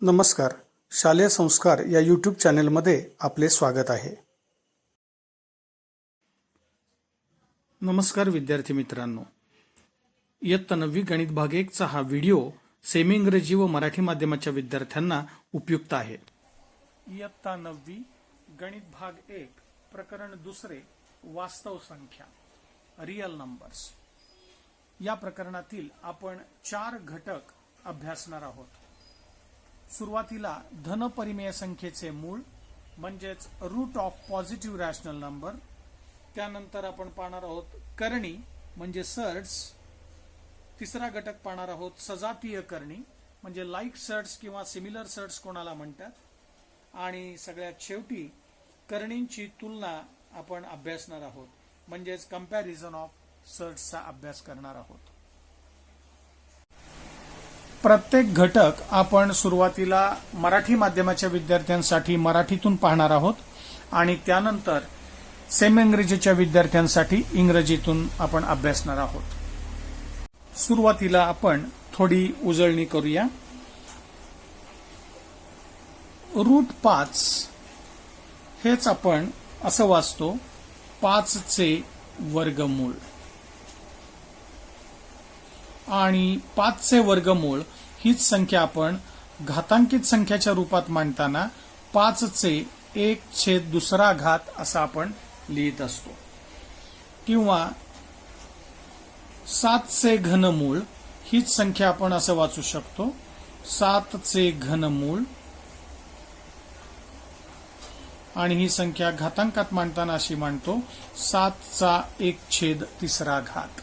नमस्कार. शालेय संस्कार या यूट्यूब चॅनेलमध्ये आपले स्वागत आहे. नमस्कार विद्यार्थी मित्रांनो. इयत्ता 9वी गणित भाग 1 चा हा व्हिडिओ सेमी इंग्रजी व मराठी माध्यमाच्या विद्यार्थ्यांना उपयुक्त आहे. इयत्ता 9वी गणित भाग 1 प्रकरण 2 वास्तव संख्या रियल नंबर्स. या प्रकरणातील आपण 4 घटक अभ्यासणार आहोत. सुरुवातीला धनपरिमेय संख्येचे मूळ म्हणजेच root of positive rational number. त्यानंतर आपण पाहणार आहोत करणी म्हणजे सर्ड्स. तिसरा घटक पाहणार आहोत सजातीय करणी म्हणजे लाईक सर्ड्स किंवा सिमिलर सर्ड्स कोणाला म्हणतात. आणि सगळ्यात शेवटी करणींची तुलना आपण अभ्यासणार आहोत म्हणजेच कंपॅरिझन ऑफ सर्ड्सचा अभ्यास करणार आहोत. प्रत्येक घटक आपण सुरुवातीला मराठी माध्यमाच्या विद्यार्थ्यांसाठी मराठीतून पाहणार आहोत आणि त्यानंतर सेमी इंग्रजीच्या विद्यार्थ्यांसाठी इंग्रजीतून आपण अभ्यासणार आहोत. सुरुवातीला आपण थोडी उजळणी करूया. रूट 5 हेच आपण असं वाचतो 5 चे वर्गमूळ. आणि 5 चे वर्गमूळ हीच संख्या आपण घातांकित संख्याच्या रूपात मांडताना 5 चे 1/2 असं आपण लिहित असतो. किंवा 7 चे घनमूळ हीच संख्या आपण असं वाचू शकतो 7 चे घनमूळ. आणि ही संख्या घातांकात मांडताना अशी मांडतो 7/1/3.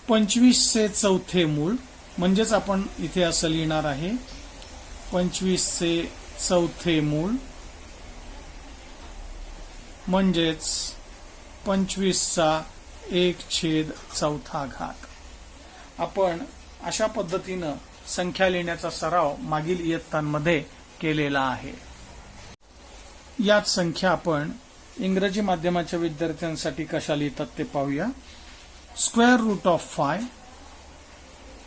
25 चे चौथे मूळ म्हणजेच आपण इथे असं लिहिणार आहे 25 चे चौथे मूळ म्हणजेच 25/1/4. आपण अशा पद्धतीनं संख्या लिहिण्याचा सराव मागील इयत्तांमध्ये केलेला आहे. याच संख्या आपण इंग्रजी माध्यमाच्या विद्यार्थ्यांसाठी कशा लिहितात ते पाहूया. स्क्वेअर रूट ऑफ 5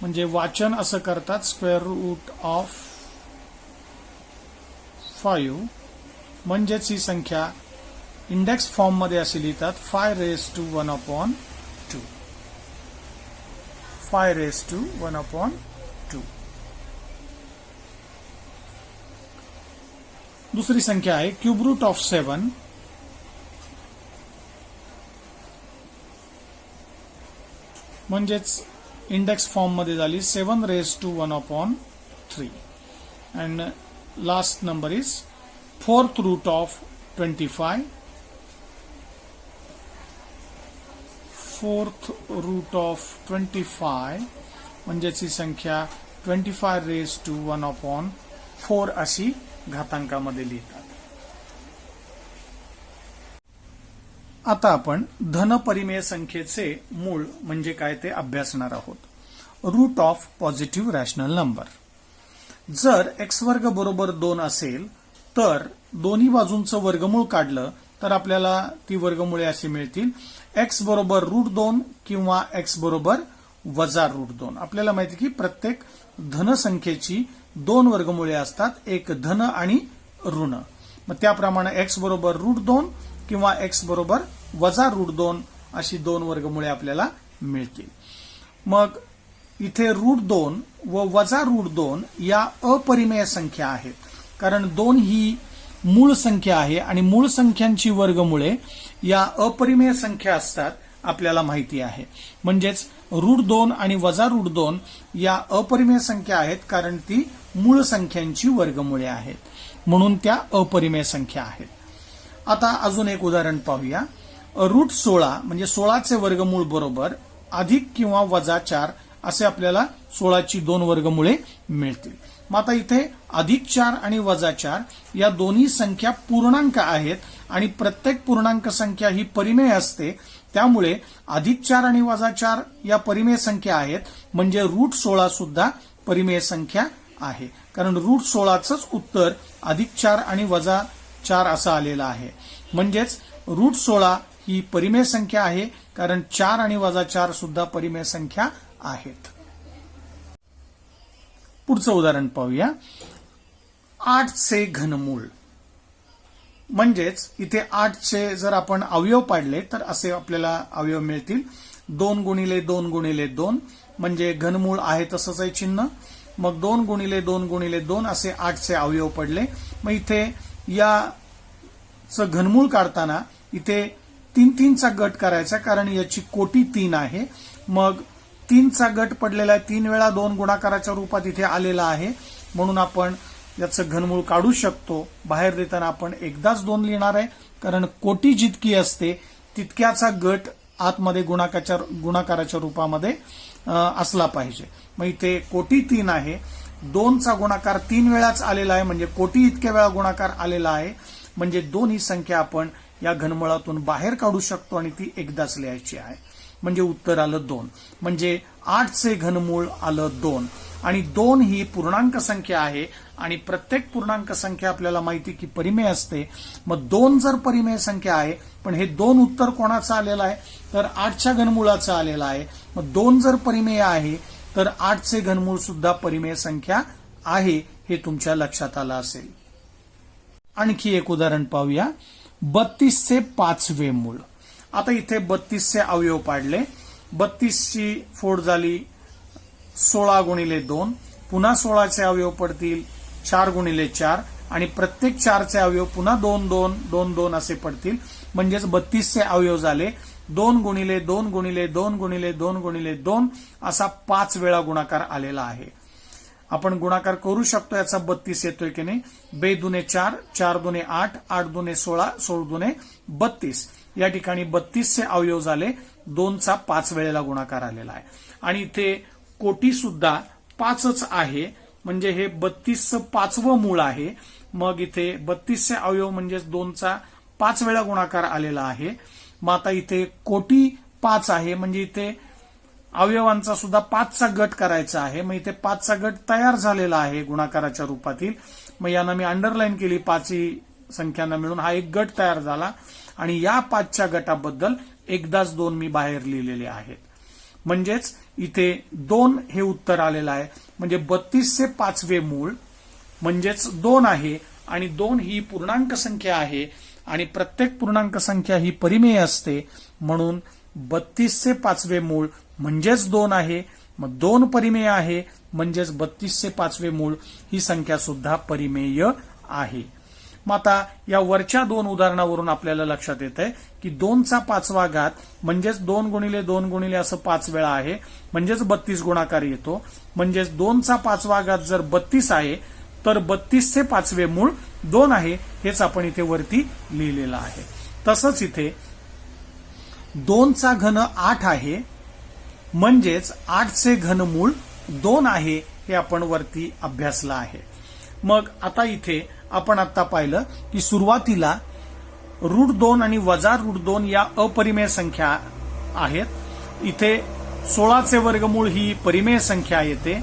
म्हणजे वाचन असं करतात स्क्वेअर रूट ऑफ 5 म्हणजेच ही संख्या इंडेक्स फॉर्म मध्ये अशी लिहितात 5^1/2. 5^1/2. दुसरी संख्या आहे क्यूब रूट ऑफ 7 म्हणजेच इंडेक्स फॉर्म मध्ये झाली 7^1/3. And last number is 4th root of 25. 4th root of 25 म्हणजेच ही संख्या 25^1/4 अशी घातांकामध्ये लिहितात. आता आपण धनपरिमेय संख्येचे मूळ म्हणजे काय ते अभ्यासणार आहोत. Root of positive rational number. जर x² बरोबर 2 असेल तर दोन्ही बाजूंचं वर्गमूळ काढलं तर आपल्याला ती वर्गमुळे अशी मिळतील x बरोबर √2 किंवा x बरोबर -√2. आपल्याला माहिती की प्रत्येक धनसंख्येची 2 वर्गमुळे असतात, एक धन आणि ऋण. मग त्याप्रमाणे x बरोबर √2 किंवा x बरोबर -√2 अशी 2 वर्गमुळे आपल्याला मिळतील. मग इथे √2 व -√2 या अपरिमेय संख्या आहेत कारण 2 ही मूळ संख्या आहे आणि मूळ संख्यांची वर्गमुळे या अपरिमेय संख्या असतात आपल्याला माहिती आहे. म्हणजेच √2 आणि -√2 या अपरिमेय संख्या आहेत कारण ती मूळ संख्यांची वर्गमुळे आहेत म्हणून त्या अपरिमेय संख्या आहेत. आता अजून एक उदाहरण पाहूया. √16 म्हणजे 16 चे वर्गमूळ बरोबर अधिक किंवा -4 असे आपल्याला 16 ची 2 वर्गमुळे मिळतील. मग आता इथे +4 आणि -4 या दोन्ही संख्या पूर्णांक आहेत आणि प्रत्येक पूर्णांक संख्या ही परिमेय असते. त्यामुळे +4 आणि -4 या परिमेय संख्या आहेत म्हणजे √16 सुद्धा परिमेय संख्या आहे कारण √16च उत्तर +4 आणि -4 असं आलेलं आहे. म्हणजेच √16 ही परिमेय संख्या आहे कारण 4 आणि -4 सुद्धा परिमेय संख्या आहेत. पुढचं उदाहरण पाहूया. 8चे घनमूळ. म्हणजेच इथे 8चे जर आपण अवयव पाडले तर असे आपल्याला अवयव मिळतील. 2 गुणिले 2 गुणिले 2 म्हणजे घनमूळ आहे तसंच आहे चिन्ह. मग 2 गुणिले 2 गुणिले 2 असे 8चे अवयव पडले. मग इथे याचं घनमूळ काढताना इथे 3-3चा गट करायचा, कारण याची कोटी 3 आहे. मग 3चा गट पडलेला आहे, 3 वेळा 2 गुणाकाराच्या रूपात इथे आलेला आहे, म्हणून आपण याचं घनमूळ काढू शकतो. बाहेर देताना आपण एकदाच 2 लिहिणार आहे, कारण कोटी जितकी असते तितक्याचा गट आतमध्ये गुणाकाराच्या रूपामध्ये असला पाहिजे. मग इथे कोटी 3 आहे, 2चा गुणाकार 3 वेळाच आलेला आहे, म्हणजे कोटी इतक्या वेळा गुणाकार आलेला आहे, म्हणजे 2 ही संख्या आपण या घनमुळातून बाहेर काढू शकतो आणि ती एकदाच लिहायची आहे. म्हणजे उत्तर आलं 2. म्हणजे 8चे घनमूळ आलं 2. आणि 2 ही पूर्णांक संख्या आहे आणि प्रत्येक पूर्णांक संख्या आपल्याला माहिती की परिमेय असते. मग 2 जर परिमेय संख्या आहे, पण हे 2 उत्तर कोणाचं आलेलं आहे तर 8च्या घनमुळाचं आलेलं आहे. मग 2 जर परिमेय आहे तर 8चे घनमूळ सुद्धा परिमेय संख्या आहे, हे तुमच्या लक्षात आलं असेल. आणखी एक उदाहरण पाहूया. 32चे 5वे मूळ. आता इथे 32चे अवयव पाडले. 32ची फोड झाली 16 गुणिले 2. पुन्हा 16चे अवयव पडतील 4 गुणिले 4 आणि प्रत्येक 4चे अवयव पुन्हा 2 2 2 2 असे पडतील. म्हणजेच 32चे अवयव झाले 2 गुणिले 2 गुणिले 2 गुणिले 2 गुणिले 2 असा 5 वेळा गुणाकार आलेला आहे. आपण गुणाकार करू शकतो, याचा 32 येतोय की नाही. 2 दुने 4, 4 दुने 8, 8 दुने 16, 16 दुने 32. या ठिकाणी 32चे अवयव झाले, 2चा 5 वेळेला गुणाकार आलेला आहे. आणि इथे कोटी सुद्धा 5च आहे, म्हणजे हे 32चं 5वं मूळ आहे. मग इथे 32चे अवयव म्हणजेच 2चा 5 वेळा गुणाकार आलेला आहे. मग आता इथे कोटी 5 आहे, म्हणजे इथे अवयवांचा सुद्धा 5चा गट करायचा आहे. मग इथे 5चा गट तयार झालेला आहे गुणाकाराच्या रूपातील. मग यानं मी अंडरलाईन केली, 5 ही संख्यांना मिळून हा एक गट तयार झाला आणि या 5च्या गटाबद्दल एकदाच 2 मी बाहेर लिहिलेले आहेत. म्हणजेच इथे 2 हे उत्तर आलेलं आहे. म्हणजे 32चे 5वे मूळ म्हणजेच 2 आहे आणि 2 ही पूर्णांक संख्या आहे आणि प्रत्येक पूर्णांक संख्या ही परिमेय असते, म्हणून 32चे 5वे मूळ म्हणजेच 2 आहे. मग 2 परिमेय आहे, म्हणजेच 32चे 5वे मूळ ही संख्या सुद्धा परिमेय आहे. मग आता या वरच्या 2 उदाहरणावरून आपल्याला लक्षात येत आहे की 2चा 5वा घात म्हणजेच 2 गुणिले 2 गुणिले असं 5 वेळा आहे, म्हणजेच 32 गुणाकार येतो. म्हणजेच 2चा 5वा घात जर 32 आहे तर 32चे 5वे मूळ 2 आहे, हेच आपण इथे वरती लिहिलेलं आहे. तसंच इथे 2चा घन 8 आहे, म्हणजेच 8चे घनमूळ 2 आहे, हे आपण वरती अभ्यासलं आहे. मग आता इथे आपण आता पाहिलं की सुरुवातीला √2 आणि -√2 या अपरिमेय संख्या आहेत. इथे 16चे वर्गमूळ ही परिमेय संख्या येते.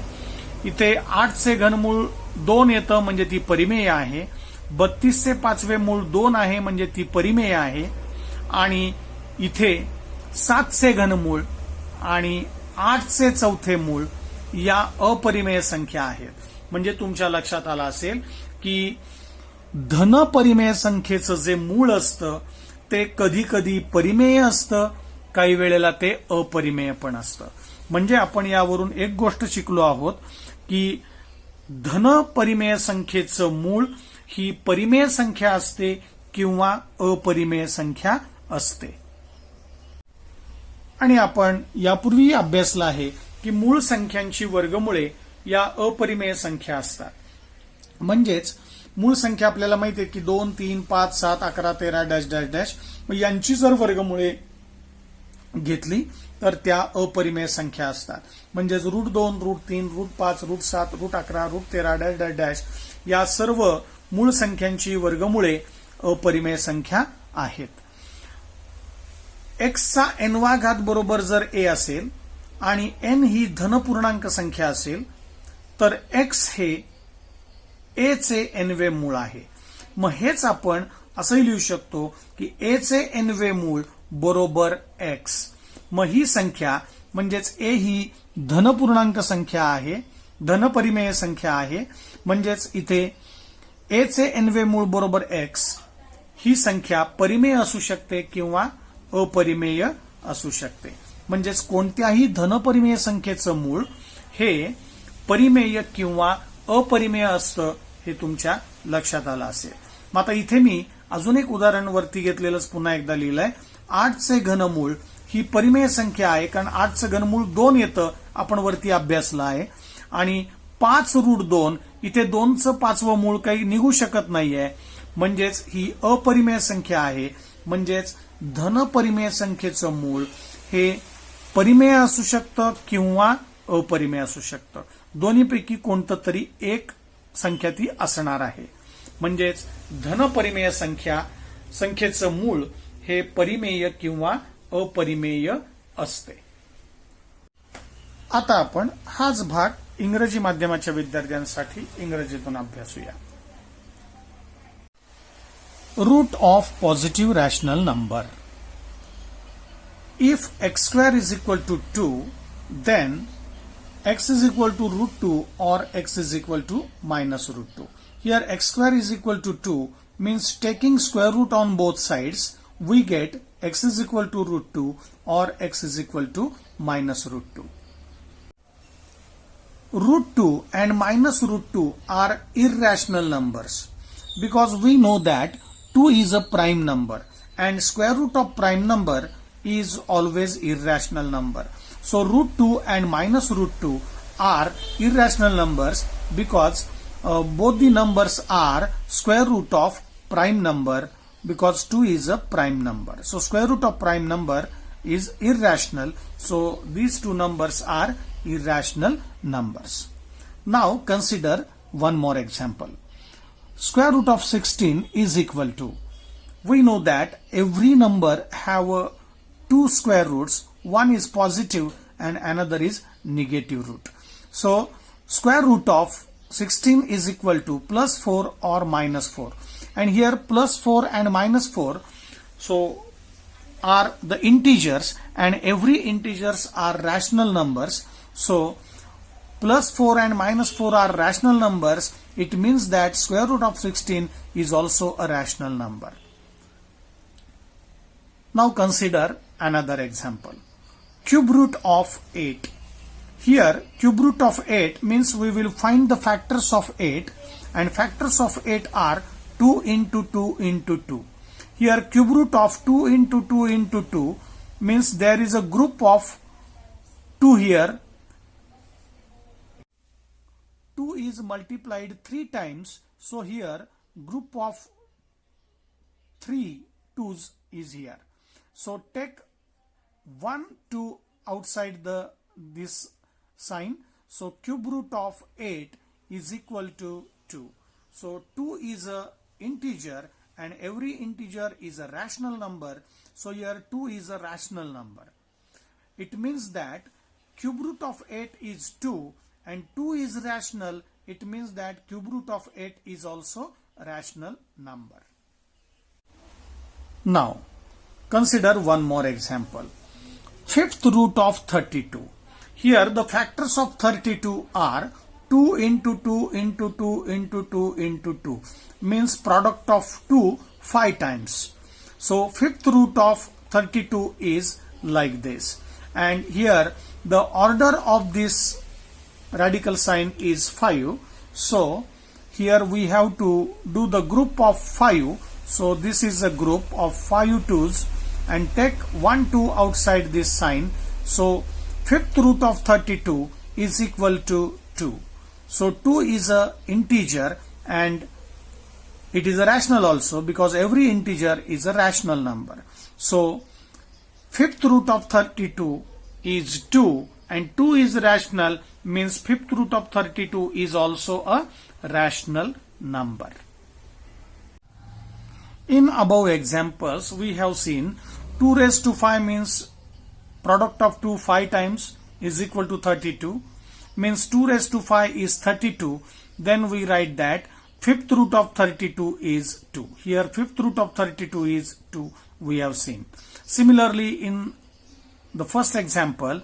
इथे 8चे घनमूळ 2 येतं, म्हणजे ती परिमेय आहे. 32चे 5वे मूळ 2 आहे, म्हणजे ती परिमेय आहे. आणि इथे 7चे घनमूळ आणि 8चे 4थे मूळ या अपरिमेय संख्या आहेत. म्हणजे तुमच्या लक्षात आलं असेल की धनपरिमेय संख्येचं जे मूळ असतं ते कधी कधी परिमेय असतं, काही वेळेला ते अपरिमेय पण असतं. म्हणजे आपण यावरून एक गोष्ट शिकलो आहोत की धनपरिमेय संख्येचं मूळ ही परिमेय संख्या असते किंवा अपरिमेय संख्या असते. आणि आपण यापूर्वी अभ्यासलं आहे की मूळ संख्यांची वर्गमुळे या अपरिमेय संख्या असतात. म्हणजेच मूळ संख्या आपल्याला माहिती आहे की 2, 3, 5, 7, 11, 13 डॅश डॅश डॅश. यांची जर वर्गमुळे घेतली तर त्या अपरिमेय संख्या असतात. म्हणजेच √2, √3, √5, √7, √11, √13 डॅश डॅश डॅश या सर्व मूळ संख्यांची वर्गमुळे अपरिमेय संख्या आहेत. एक्सचा nवा घात बरोबर जर a असेल आणि n ही धनपूर्णांक संख्या असेल तर x हे a चे nवे मूळ आहे. मग हेच आपण असंही लिहू शकतो की a चे nवे मूळ बरोबर x. मग ही संख्या म्हणजेच a ही धनपूर्णांक संख्या आहे, धनपरिमेय संख्या आहे, म्हणजेच इथे a चे nवे मूळ बरोबर x ही संख्या परिमेय असू शकते किंवा अपरिमेय असू शकते. म्हणजेच कोणत्याही धनपरिमेय संख्येचं मूळ हे परिमेय किंवा अपरिमेय असतं हे तुमच्या लक्षात आलं असेल. मग आता इथे मी अजून एक उदाहरण वरती घेतलेलंच पुन्हा एकदा लिहिलंय. 8 चे घनमूळ ही परिमेय संख्या आहे, कारण 8 चं घनमूळ 2 येतं, आपण वरती अभ्यासलं आहे. आणि 5√2 इथे 2चं 5वं मूळ काही निघू शकत नाहीये, म्हणजेच ही अपरिमेय संख्या आहे. म्हणजेच धनपरिमेय संख्येचं मूळ हे परिमेय असू शकतं किंवा अपरिमेय असू शकतं. दोन्हीपैकी कोणतं तरी एक संख्या ती असणार आहे. म्हणजेच धनपरिमेय संख्येचं मूळ हे परिमेय किंवा अपरिमेय असते. आता आपण हाच भाग इंग्रजी माध्यमाच्या विद्यार्थ्यांसाठी इंग्रजीतून अभ्यासूया. Root of positive rational number. If x square is equal to 2, then x is equal to √2 or x is equal to minus √2. Here x square is equal to 2 means taking square root on both sides, we get x is equal to √2 or x is equal to minus √2. √2 and minus √2 are irrational numbers because we know that 2 is a prime number and square root of prime number is always irrational number. So √2 and minus √2 are irrational numbers because both the numbers are square root of prime number because 2 is a prime number. So square root of prime number is irrational. So these two numbers are irrational numbers. Now consider one more example. Square root of 16 is equal to, we know that every number have two square roots, one is positive and another is negative root. So square root of 16 is equal to plus 4 or minus 4, and here plus 4 and minus 4 so are the integers and every integers are rational numbers. So plus 4 and minus 4 are rational numbers. It means that square root of 16 is also a rational number. Now consider another example. Cube root of 8. Here cube root of 8 means we will find the factors of 8, and factors of 8 are 2 into 2 into 2. Here cube root of 2 into 2 into 2 means there is a group of 2 here. 2 is multiplied 3 times, so here group of 3 2's is here. So take 1 2 outside this sign. So cube root of 8 is equal to 2. So 2 is a integer and every integer is a rational number. So here 2 is a rational number. It means that cube root of 8 is 2 and 2 is rational. It means that cube root of 8 is also a rational number. Now consider one more example. Fifth root of 32. Here the factors of 32 are 2 into 2 into 2 into 2 into 2 means product of 2 5 times. So fifth root of 32 is like this, and here the order of this radical sign is 5. So here we have to do the group of 5. So this is a group of 5 2's and take 1 2 outside this sign. So fifth root of 32 is equal to 2. So 2 is a integer and it is a rational also because every integer is a rational number. So fifth root of 32 is 2 and 2 is rational means fifth root of 32 is also a rational number. In above examples we have seen 2 raised to 5 means product of 2 5 times is equal to 32, means 2 raised to 5 is 32. Then we write that fifth root of 32 is 2. Here fifth root of 32 is 2 we have seen. Similarly in the first example,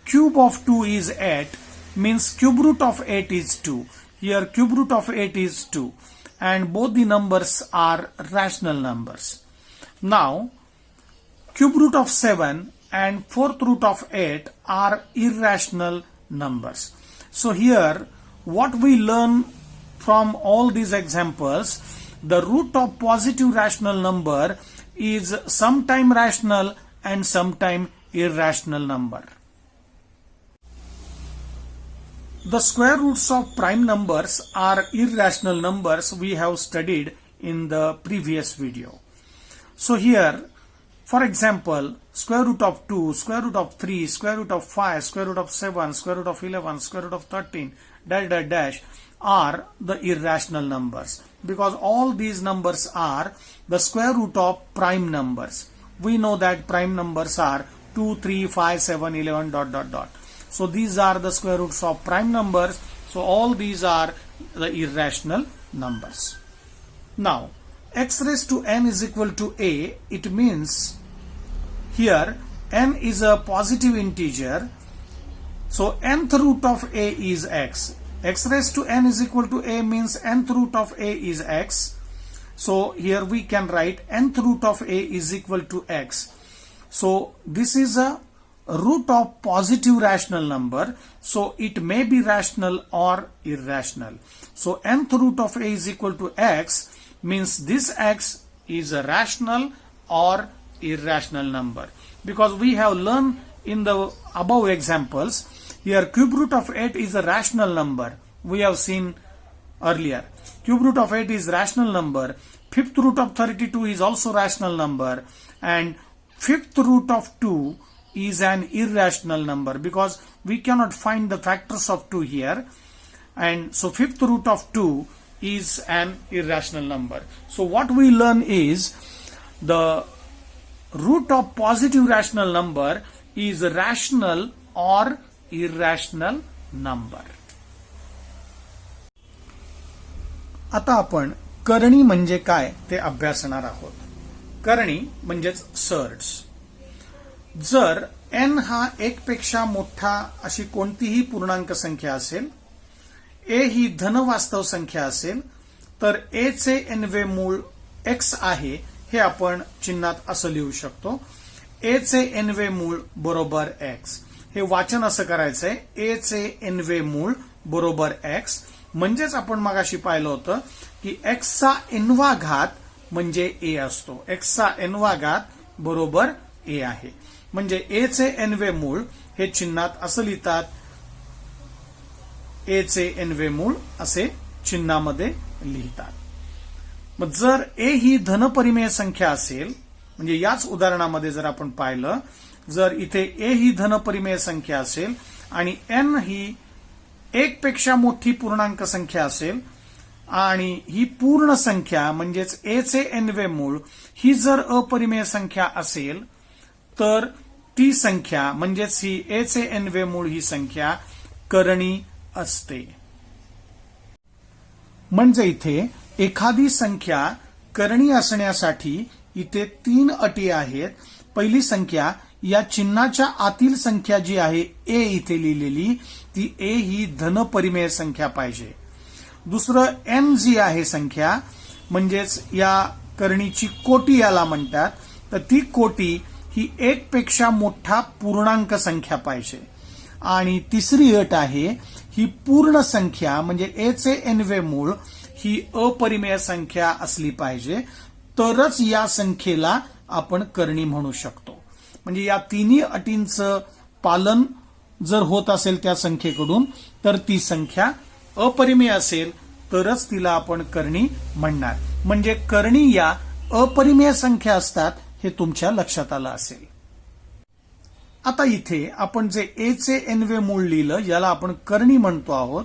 cube of 2 is 8 means cube root of 8 is 2. Here cube root of 8 is 2 and both the numbers are rational numbers. Now cube root of 7 and fourth root of 8 are irrational numbers. So here what we learn from all these examples, the root of positive rational number is sometime rational and sometime irrational number. The square roots of prime numbers are irrational numbers we have studied in the previous video. So here, for example, square root of 2, square root of 3, square root of 5, square root of 7, square root of 11, square root of 13, dash dash dash are the irrational numbers because all these numbers are the square root of prime numbers. We know that prime numbers are 2, 3, 5, 7, 11, dot dot dot. So these are the square roots of prime numbers. So all these are the irrational numbers. Now x raised to n is equal to a. It means here n is a positive integer. So nth root of a is x. X raised to n is equal to a means nth root of a is x. So here we can write nth root of a is equal to x. So this is a root of positive rational number. So it may be rational or irrational. So nth root of a is equal to x means this x is a rational or irrational number. Because we have learned in the above examples, here cube root of 8 is a rational number. We have seen earlier. Cube root of 8 is rational number. Fifth root of 32 is also rational number. And fifth root of 2 is an irrational number because we cannot find the factors of 2 here. And so fifth root of 2 is an irrational number. So what we learn is the root of positive rational number is a rational or irrational number. आता आपण करणी म्हणजे काय ते अभ्यासणार आहोत. करणी म्हणजेच सर्ड्स. जर n हा 1 पेक्षा मोठा अशी कोणतीही पूर्णांक संख्या असेल, a ही धनवास्तव संख्या असेल, तर a चे nवे मूळ x आहे हे आपण चिन्हात असं लिहू शकतो. a चे nवे मूळ बरोबर x. हे वाचन असं करायचंय, a चे nवे मूळ बरोबर x. म्हणजेच आपण मगाशी पाहिलं होतं की x चा nवा घात म्हणजे a असतो. x चा nवा घात बरोबर a आहे. म्हणजे a चे nवे मूळ हे चिन्हात असं लिहितात, a चे nवे मूळ असे चिन्हामध्ये लिहितात. मग जर a ही धनपरिमेय संख्या असेल, म्हणजे याच उदाहरणामध्ये जर आपण पाहिलं, जर इथे a ही धनपरिमेय संख्या असेल आणि n ही 1 पेक्षा मोठी पूर्णांक संख्या असेल आणि ही पूर्ण संख्या म्हणजेच a चे nवे मूळ ही जर अपरिमेय संख्या असेल तर ती संख्या म्हणजेच ही a चे nवे मूळ ही संख्या करणी असते. म्हणजे इथे एखादी संख्या करणी असण्यासाठी इथे 3 अटी आहेत. पहिली संख्या या चिन्हाच्या आतील संख्या जी आहे a इथे लिहिलेली ती a ही धनपरिमेय संख्या पाहिजे. दुसरं n जी आहे संख्या म्हणजेच या करणीची कोटी याला म्हणतात, तर ती कोटी ही 1 पेक्षा मोठा पूर्णांक संख्या पाहिजे. आणि तिसरी अट आहे ही पूर्ण संख्या म्हणजे a चे nवे मूळ ही अपरिमेय संख्या असली पाहिजे, तरच या संख्येला आपण करणी म्हणू शकतो. म्हणजे या तिन्ही अटींचं पालन जर होत असेल त्या संख्येकडून तर ती संख्या अपरिमेय असेल तरच तिला आपण करणी म्हणणार. म्हणजे करणी या अपरिमेय संख्या असतात हे तुमच्या लक्षात आलं असेल. आता इथे आपण जे a चे nवे मूळ लिहिलं याला आपण करणी म्हणतो आहोत.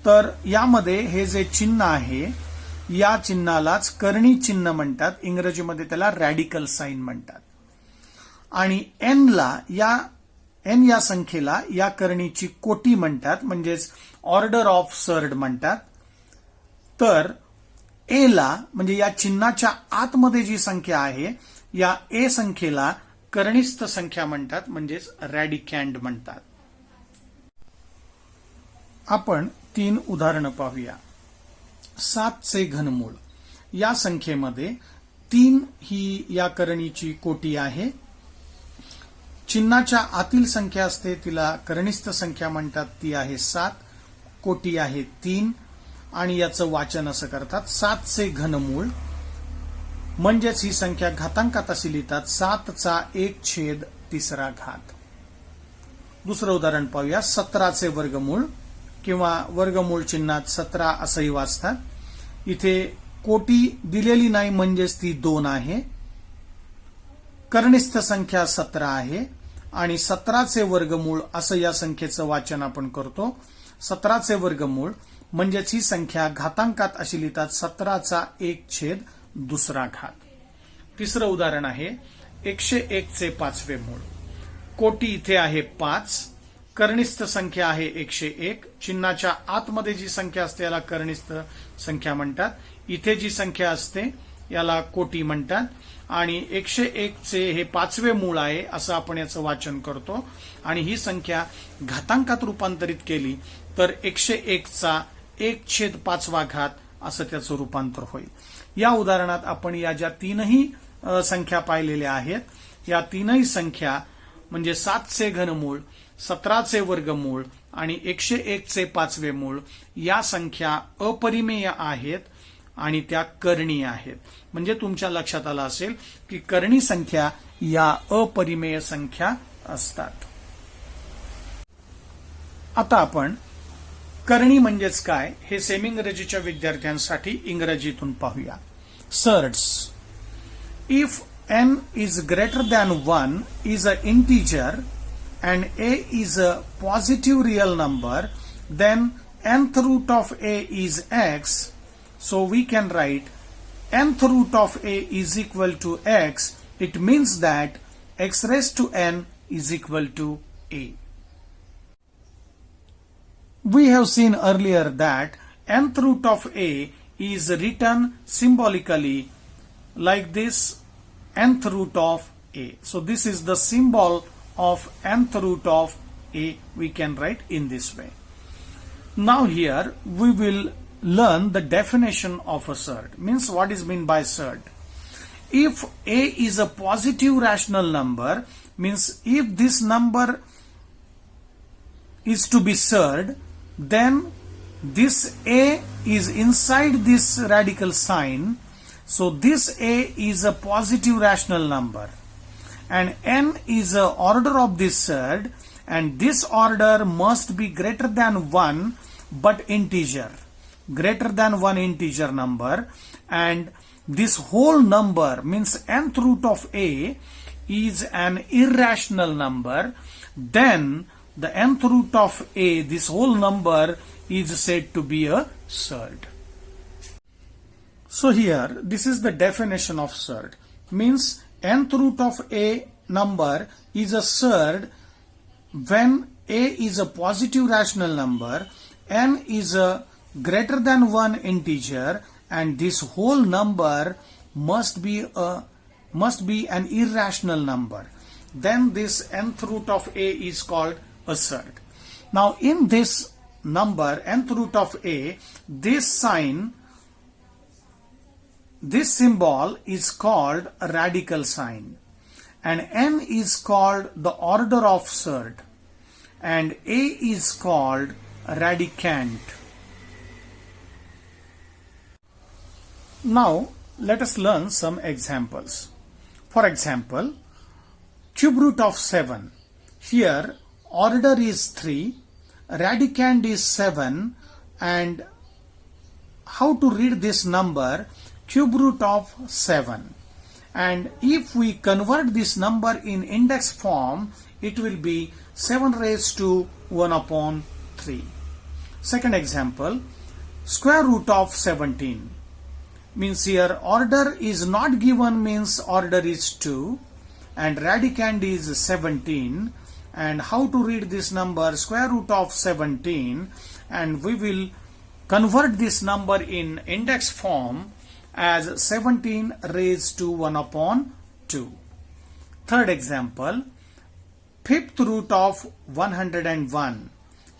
तर यामध्ये हे जे चिन्ह आहे या चिन्हालाच करणी चिन्ह म्हणतात. इंग्रजीमध्ये त्याला रॅडिकल साइन म्हणतात. आणि n या संख्येला या करणीची कोटी म्हणतात, म्हणजेच ऑर्डर ऑफ सर्ड म्हणतात. तर a ला म्हणजे या चिन्हाच्या आतमध्ये जी संख्या आहे या a संख्येला करणीस्थ संख्या म्हणतात, म्हणजेच रॅडिकँड म्हणतात. आपण 3 उदाहरणं पाहूया. 7 चे घनमूळ या संख्येमध्ये 3 ही या करणीची कोटी आहे. चिन्हाच्या आतील संख्या असते तिला करणीस्थ संख्या म्हणतात, ती आहे 7. कोटी आहे 3 आणि याचं वाचन असं करतात 7 चे घनमूळ, म्हणजेच ही संख्या घातांकात अशी लिहितात 7 चा 1/3. दुसरं उदाहरण पाहूया. 17 चे वर्गमूळ किंवा वर्गमूळ चिन्हात 17 असंही वाचतात. इथे कोटी दिलेली नाही म्हणजेच ती 2 आहे. करणीस्थ संख्या 17 आहे आणि 17 चे वर्गमूळ असं या संख्येचं वाचन आपण करतो. 17 चे वर्गमूळ म्हणजेच ही संख्या घातांकात अशी लिहितात 17 चा 1/2. तिसरं उदाहरण आहे 101 चे 5वे मूळ. कोटी इथे आहे 5. करणीस्थ संख्या आहे 101. चिन्हाच्या आतमध्ये जी संख्या असते याला करणीस्थ संख्या म्हणतात. इथे जी संख्या असते याला कोटी म्हणतात आणि 101 चे हे 5वे मूळ आहे असं आपण याचं वाचन करतो. आणि ही संख्या घातांकात रूपांतरित केली तर 101 चा 1/5 असं त्याचं रूपांतर होईल. या उदाहरणात आपण या ज्या 3ही संख्या पाहिलेल्या आहेत या 3ही संख्या म्हणजे 7 चे घनमूळ, 17 चे वर्गमूळ आणि 101 चे 5वे मूळ या संख्या अपरिमेय आहेत आणि त्या कर्णीय आहेत. म्हणजे तुमच्या लक्षात आलं असेल की कर्णी संख्या या अपरिमेय संख्या असतात. आता आपण कर्णी म्हणजेच काय हे सेमी इंग्रजीच्या विद्यार्थ्यांसाठी इंग्रजीतून पाहूया. Surds. If n is greater than 1 is an integer and a is a positive real number, then nth root of a is x. So we can write nth root of a is equal to x. It means that x raised to n is equal to a. We have seen earlier that nth root of a is written symbolically like this, nth root of a. So this is the symbol of nth root of a. We can write in this way. Now here we will learn the definition of a surd. Means what is meant by surd. If a is a positive rational number, means if this number is to be surd, then this a is inside this radical sign. So this a is a positive rational number and n is a order of this surd and this order must be greater than 1 but integer. Greater than 1 integer number, and this whole number means nth root of a is an irrational number. Then the nth root of a, this whole number, is said to be a surd. So here, this is the definition of surd. Means nth root of a number is a surd when a is a positive rational number, n is a greater than 1 integer, and this whole number must be an irrational number. Then this nth root of a is called a surd. Now in this number, nth root of a, this sign, this symbol is called a radical sign, and n is called the order of surd, and a is called a radicand. Now let us learn some examples. For example, cube root of 7. Here order is 3, radicand is 7, and how to read this number? Cube root of 7. And if we convert this number in index form, it will be 7 raised to 1 upon 3. Second example, square root of 17. Means here order is not given, means order is 2 and radicand is 17. And how to read this number? Square root of 17, and we will convert this number in index form as 17 raised to 1 upon 2. Third example, fifth root of 101.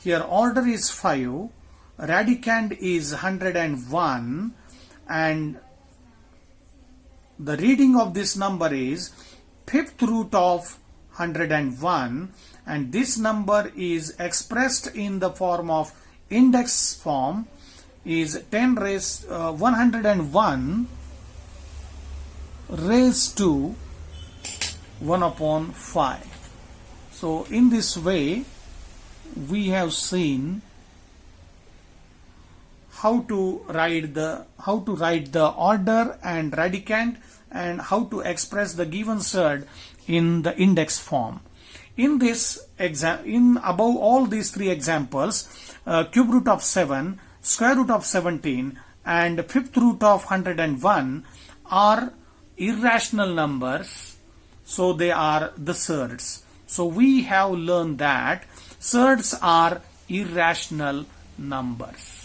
here order is 5, radicand is 101, and the reading of this number is fifth root of 101, and this number is expressed in the form of index form is 101 raised to 1 upon 5. So in this way we have seen how to write the order and radicand, and how to express the given surd in the index form. In above all these three examples, cube root of 7, square root of 17, and fifth root of 101 are irrational numbers, so they are the surds. So we have learned that surds are irrational numbers.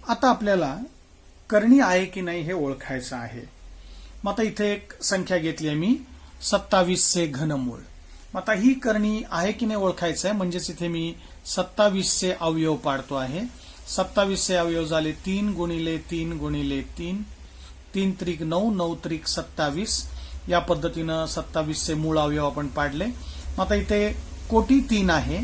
आता आपल्याला करणी आहे की नाही हे ओळखायचं आहे. मग आता इथे एक संख्या घेतली आहे मी 27 चे घनमूळ. मग आता ही करणी आहे की नाही ओळखायचं आहे, म्हणजेच इथे मी 27 चे अवयव पाडतो आहे. 27 चे अवयव झाले 3 गुणिले 3 गुणिले 3, 3 त्रिक 9, 9 त्रिक 27. या पद्धतीनं 27 चे मूळ अवयव आपण पाडले. मग आता इथे कोटी 3 आहे,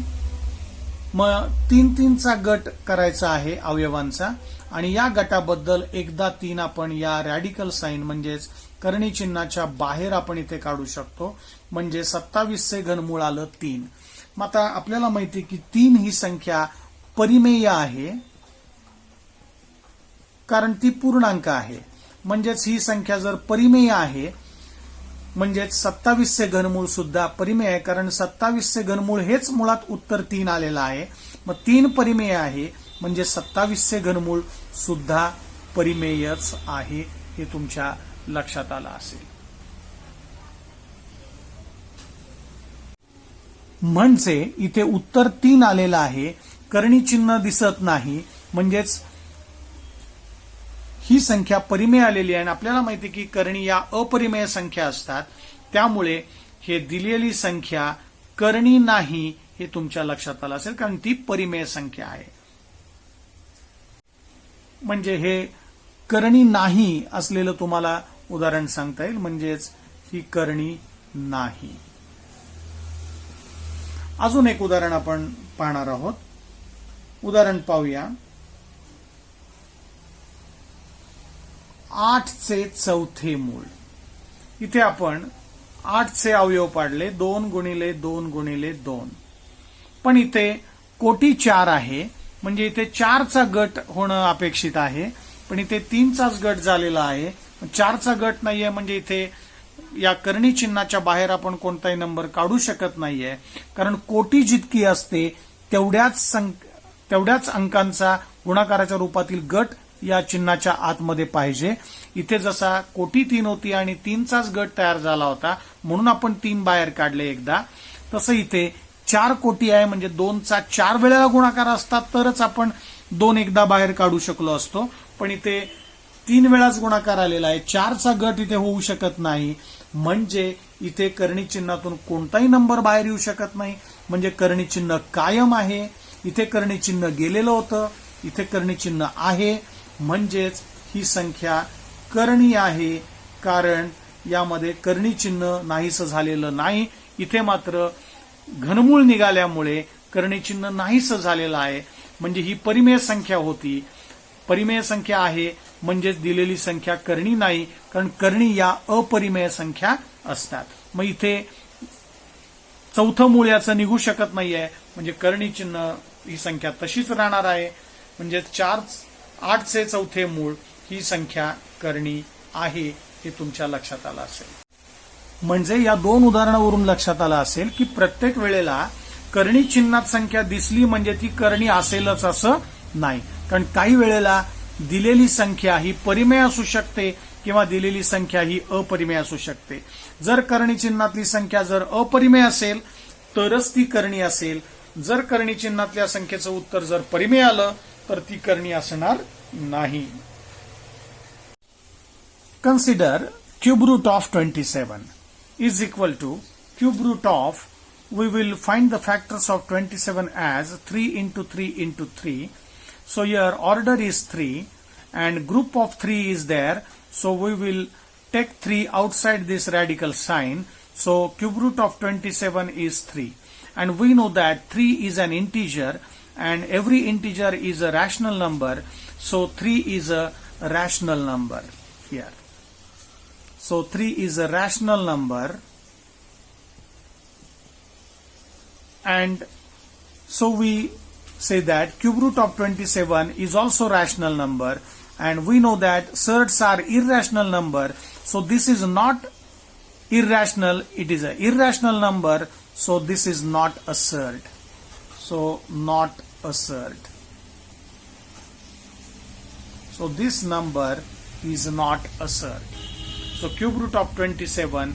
मग 3-3चा गट करायचा आहे अवयवांचा, आणि या गटाबद्दल एकदा 3 आपण या रॅडिकल साइन म्हणजेच करणी चिन्हाच्या बाहेर आपण इथे काढू शकतो, म्हणजे 27 चे घनमूळ आलं 3. मग आता आपल्याला माहिती की 3 ही संख्या परिमेय आहे, कारण ती पूर्णांक आहे. म्हणजेच ही संख्या जर परिमेय आहे म्हणजेच 27 चे घनमूळ सुद्धा परिमेय आहे, कारण 27 चे घनमूळ हेच मुळात उत्तर 3 आलेलं आहे. मग 3 परिमेय आहे म्हणजे 27 चे घनमूळ सुद्धा परिमेयच आहे, हे तुमच्या लक्षात आलं असेल. म्हणजे इथे उत्तर 3 आलेलं आहे, करणी चिन्ह दिसत नाही, म्हणजेच ही संख्या परिमेय आलेली आहे. आणि आपल्याला माहिती आहे की करणी या अपरिमेय संख्या असतात, त्यामुळे हे दिलेली संख्या करणी नाही हे तुमच्या लक्षात आलं असेल, कारण ती परिमेय संख्या आहे. म्हणजे हे करणी नाही असलेलं तुम्हाला उदाहरण सांगता येईल, म्हणजेच ही करणी नाही. अजून एक उदाहरण आपण पाहणार आहोत. उदाहरण पाहूया. 8 चे चौथे मूळ. इथे आपण 8 चे अवयव पाडले 2 गुणिले 2 गुणिले 2, पण इथे कोटी 4 आहे, म्हणजे इथे 4चा गट होणं अपेक्षित आहे, पण इथे 3चाच गट झालेला आहे. 4चा गट नाहीये, म्हणजे इथे या करणी चिन्हाच्या बाहेर आपण कोणताही नंबर काढू शकत नाहीये, कारण कोटी जितकी असते तेवढ्याच अंकांचा गुणाकाराच्या रूपातील गट या चिन्हाच्या आतमध्ये पाहिजे. इथे जसा कोटी 3 होती आणि 3चाच गट तयार झाला होता, म्हणून आपण 3 बाहेर काढले एकदा, तसं इथे 4 कोटी आहे, म्हणजे 2चा 4 वेळेला गुणाकार असतात तरच आपण 2 एकदा बाहेर काढू शकलो असतो, पण इथे 3 वेळाच गुणाकार आलेला आहे, 4चा गट इथे होऊ शकत नाही, म्हणजे इथे करणी चिन्हातून कोणताही नंबर बाहेर येऊ शकत नाही, म्हणजे करणी चिन्ह कायम आहे. इथे करणी चिन्ह गेलेलं होतं, इथे करणी चिन्ह आहे, म्हणजेच ही संख्या करणी आहे, कारण यामध्ये करणी चिन्ह नाहीसं झालेलं नाही. इथे मात्र घनमूळ निघाल्यामुळे करणी चिन्ह नाहीसं झालेलं आहे, म्हणजे ही परिमेय संख्या होती. परिमेय संख्या आहे म्हणजेच दिलेली संख्या करणी नाही, कारण करणी या अपरिमेय संख्या असतात. मग इथे चौथं मूळ याचं निघू शकत नाहीये, म्हणजे करणी चिन्ह ही संख्या तशीच राहणार आहे, म्हणजे 8 चे चौथे मूळ ही संख्या करणी आहे, हे तुमच्या लक्षात आलं असेल. म्हणजे या 2 उदाहरणावरून लक्षात आलं असेल की प्रत्येक वेळेला करणी चिन्हात संख्या दिसली म्हणजे ती करणी असेलच असं नाही, कारण काही वेळेला दिलेली संख्या ही परिमेय असू शकते किंवा दिलेली संख्या ही अपरिमेय असू शकते. जर करणी चिन्हातली संख्या जर अपरिमेय असेल तरच ती करणी असेल, जर करणी चिन्हातल्या संख्येचं उत्तर जर परिमेय आलं तर ती करणी असणार नाही. Consider cube root of 27 is equal to cube root of we will find the factors of 27 as 3 into 3 into 3. So here order is 3 and group of 3 is there. So we will take 3 outside this radical sign. So cube root of 27 is 3. And we know that 3 is an integer and every integer is a rational number. So 3 is a rational number here. So 3 is a rational number. And so we say that cube root of 27 is also rational number, and we know that surds are irrational number. So this is not irrational, it is an irrational number. So this is not a surd. So not a surd. So this number is not a surd. So cube root of 27,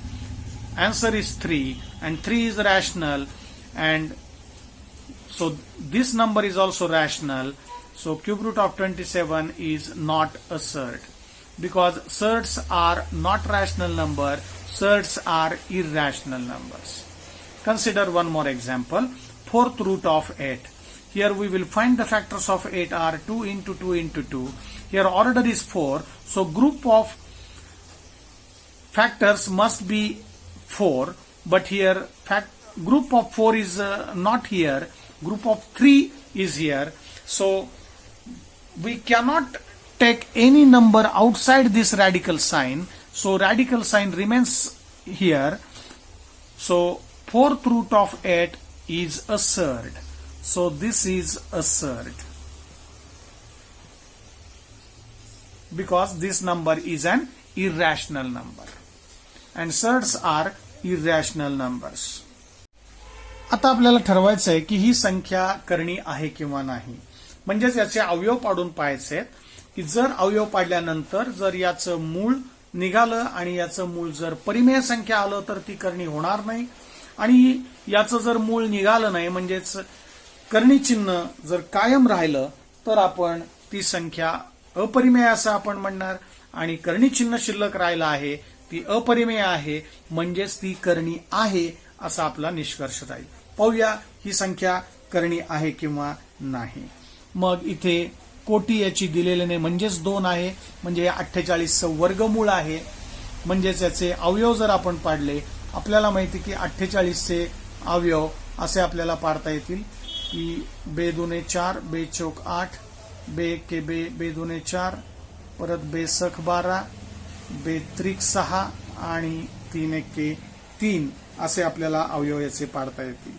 answer is 3 and 3 is rational, and so this number is also rational. So cube root of 27 is not a surd, because surds are not rational number, surds are irrational numbers. Consider one more example, fourth root of 8. Here we will find the factors of 8 are 2 into 2 into 2. Here order is 4. So group of factors must be 4, but here group of 4 is not here, group of 3 is here. So we cannot take any number outside this radical sign. So radical sign remains here. So fourth root of 8 is a surd. So this is a surd, because this number is an irrational number and surds are irrational numbers. आता आपल्याला ठरवायचं आहे की ही संख्या करणी आहे किंवा नाही. म्हणजेच याचे अवयव पाडून पाहायचे आहेत की जर अवयव पाडल्यानंतर जर याचं मूळ निघालं आणि याचं मूळ जर परिमेय संख्या आलं तर ती करणी होणार नाही, आणि याचं जर मूळ निघालं नाही म्हणजेच करणी चिन्ह जर कायम राहिलं तर आपण ती संख्या अपरिमेय असं आपण म्हणणार, आणि करणी चिन्ह शिल्लक राहिलं आहे ती अपरिमेय आहे म्हणजेच ती करणी आहे असा आपला निष्कर्ष राहील. पाहूया ही संख्या करणी आहे किंवा नाही. मग इथे कोटी याची दिलेली नाही म्हणजेच 2 आहे, म्हणजे 48चं वर्गमूळ आहे. म्हणजेच याचे अवयव जर आपण पाडले, आपल्याला माहिती की 48चे अवयव असे आपल्याला पाडता येतील की बे दुने 4, बे चौक 8, बे के बे, बे दुने 4, परत बे सख 12, बे त्रिक 6 आणि 3 एके 3 असे आपल्याला अवयव याचे पाडता येतील.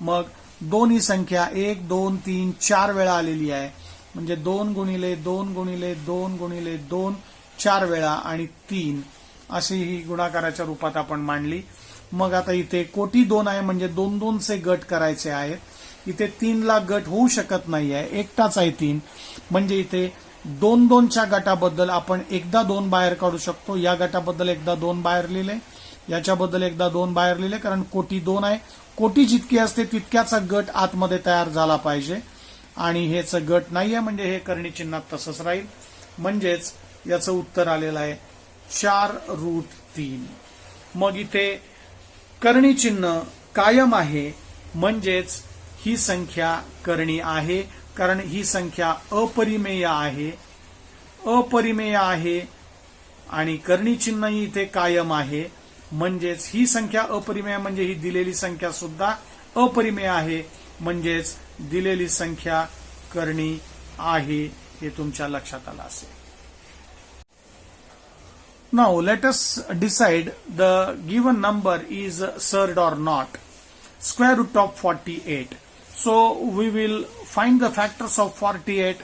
मग 2 ही संख्या 1, 2, 3, 4 वेळा आलेली आहे, म्हणजे 2 गुणिले 2 गुणिले 2 गुणिले 2 4 वेळा आणि 3 अशी ही गुणाकाराच्या रूपात आपण मांडली. मग आता इथे कोटी 2 आहे म्हणजे 2-2चे गट करायचे आहेत. इथे 3 ला गट होऊ शकत नाही आहे, एकटाच आहे 3, म्हणजे इथे 2-2च्या गटाबद्दल आपण एकदा 2 बाहेर काढू शकतो. या गटाबद्दल एकदा 2 बाहेर लिहिले, याच्याबद्दल एकदा 2 बाहेर लिहिले, कारण कोटी 2 आहे. कोटी जितकी असते तितक्याचा गट आतमध्ये तयार झाला पाहिजे, आणि हेच गट नाहीये म्हणजे हे करणी चिन्हात तसंच राहील. म्हणजेच याचं उत्तर आलेलं आहे 4√3. मग इथे करणी चिन्ह कायम आहे म्हणजेच ही संख्या करणी आहे, कारण ही संख्या अपरिमेय आहे. अपरिमेय आहे आणि करणी चिन्हही इथे कायम आहे, म्हणजेच ही संख्या अपरिमेय म्हणजे ही दिलेली संख्या सुद्धा अपरिमेय आहे, म्हणजेच दिलेली संख्या करणी आहे हे तुमच्या लक्षात आलं असेल. Now let us decide the given number is surd or not. Square root of 48. So we will find the factors of 48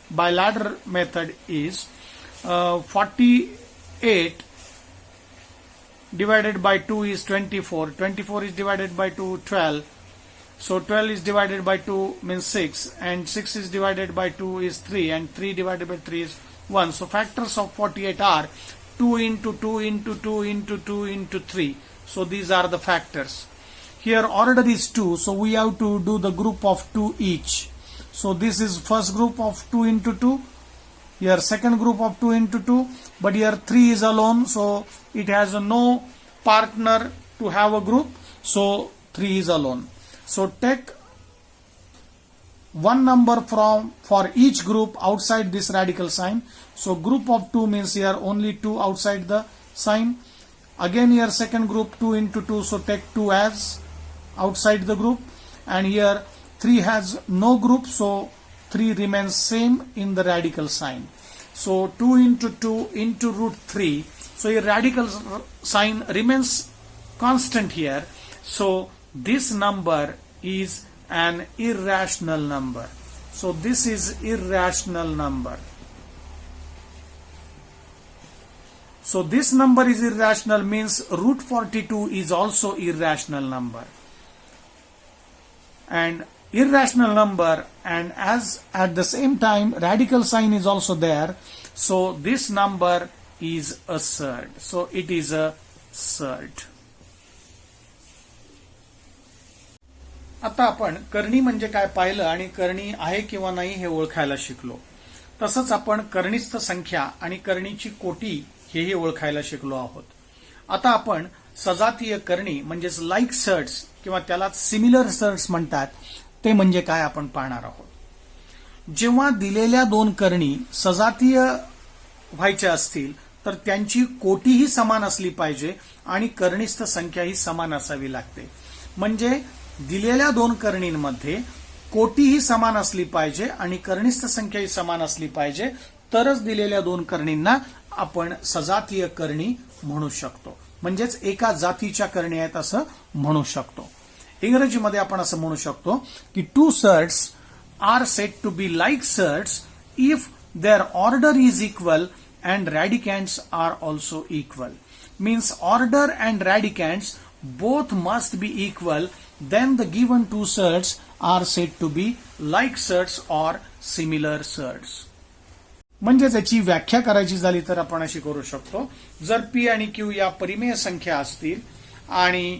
by ladder method is 48 divided by 2 is 24. 24 is divided by 2, 12. So 12 is divided by 2 means 6, and 6 is divided by 2 is 3, and 3 divided by 3 is 1. So factors of 48 are 2 into 2 into 2 into 2 into 3. So these are the factors. Here order is 2, so we have to do the group of 2 each. So this is first group of 2 into 2. Here second group of 2 into 2, but here 3 is alone, so it has no partner to have a group. So 3 is alone. So take one number for each group outside this radical sign. So group of 2 means here only 2 outside the sign. Again here second group 2 into 2, so take 2 as outside the group, and here 3 has no group, so 3 remains same in the radical sign. So 2 into 2 into root 3, so your radical sign remains constant here, so this number is an irrational number. So this is irrational number. So this number is irrational means root 42 is also irrational number. And irrational number, and as at the same time radical sign is also there, so this number is a surd. So it is a surd. आता आपण करणी म्हणजे काय पाहिलं आणि करणी आहे किंवा नाही हे ओळखायला शिकलो. तसंच आपण करणीस्थ संख्या आणि करणीची कोटी हेही ओळखायला शिकलो आहोत. आता आपण सजातीय करणी म्हणजेच लाईक सर्ड्स किंवा त्याला सिमिलर सर्ड्स म्हणतात ते म्हणजे काय आपण पाहणार आहोत. जेव्हा दिलेल्या दोन करणी सजातीय व्हायच्या असतील तर त्यांची कोटीही समान असली पाहिजे आणि करणीस्थ संख्याही समान असावी लागते. म्हणजे दिलेल्या दोन करणींमध्ये कोटीही समान असली पाहिजे आणि करणीस्थ संख्याही समान असली पाहिजे, तरच दिलेल्या दोन करणींना आपण सजातीय करणी म्हणू शकतो. म्हणजेच एका जातीच्या करणी आहेत असं म्हणू शकतो. इंग्रजीमध्ये आपण असं म्हणू शकतो की two surds are said to be like surds if their order is equal and radicands are also equal. Means order and radicands both must be equal, then the given two surds are said to be like surds or similar surds. म्हणजे याची व्याख्या करायची झाली तर आपण अशी करू शकतो, जर P आणि Q या परिमेय संख्या असतील आणि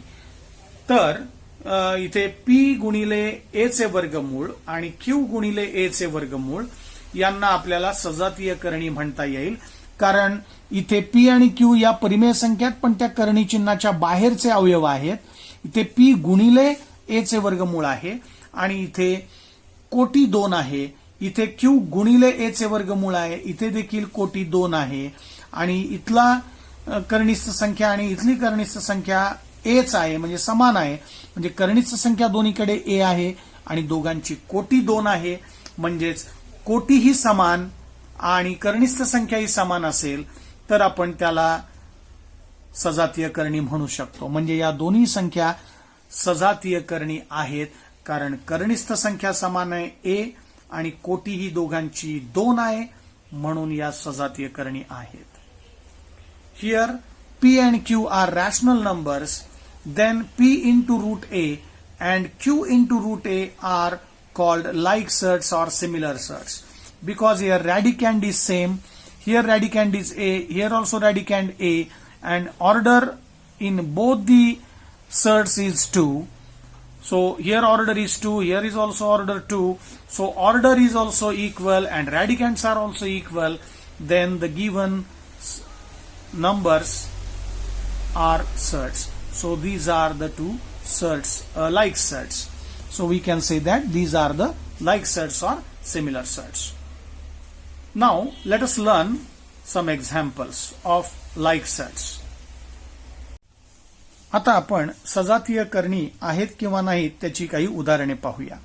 तर इथे P गुणिले A चे वर्गमूळ आणि Q गुणिले A चे वर्गमूळ यांना आपल्याला सजातीय करणी म्हणता येईल. कारण इथे P आणि Q या परिमेय संख्यात पण त्या करणी चिन्हाच्या बाहेरचे अवयव आहेत. इथे P गुणिले A चे वर्गमूळ आहे आणि इथे कोटी 2 आहे. इथे Q गुणिले A चे वर्गमूळ आहे, इथे देखील कोटी 2 आहे आणि इथला करणीस्थ संख्या आणि इथली करणीस्थ संख्या Aच आहे, म्हणजे समान आहे. म्हणजे करणीस्थ संख्या दोन्हीकडे A आहे आणि दोघांची कोटी 2 आहे. म्हणजेच कोटीही समान आणि करणीस्थ संख्याही समान असेल तर आपण त्याला सजातीय करणी म्हणू शकतो. म्हणजे या दोन्ही संख्या सजातीय करणी आहेत, कारण करणीस्थ संख्या समान आहे A आणि कोटी ही दोघांची 2 आहे, म्हणून या सजातीय करणी आहेत. Here P and Q are rational numbers, then P into root A and Q into root A are called like surds or similar surds. Because here radicand is same, here radicand is A, here also radicand A, and order in both the surds is 2. So here order is 2, here is also order 2. So order is also equal and radicands are also equal. Then the given numbers are surds. So these are the two surds, like surds. So we can say that these are the like surds or similar surds. Now let us learn some examples of like surds. आता आपण सजातीय करणी आहेत किंवा नाहीत त्याची काही उदाहरणे पाहूया.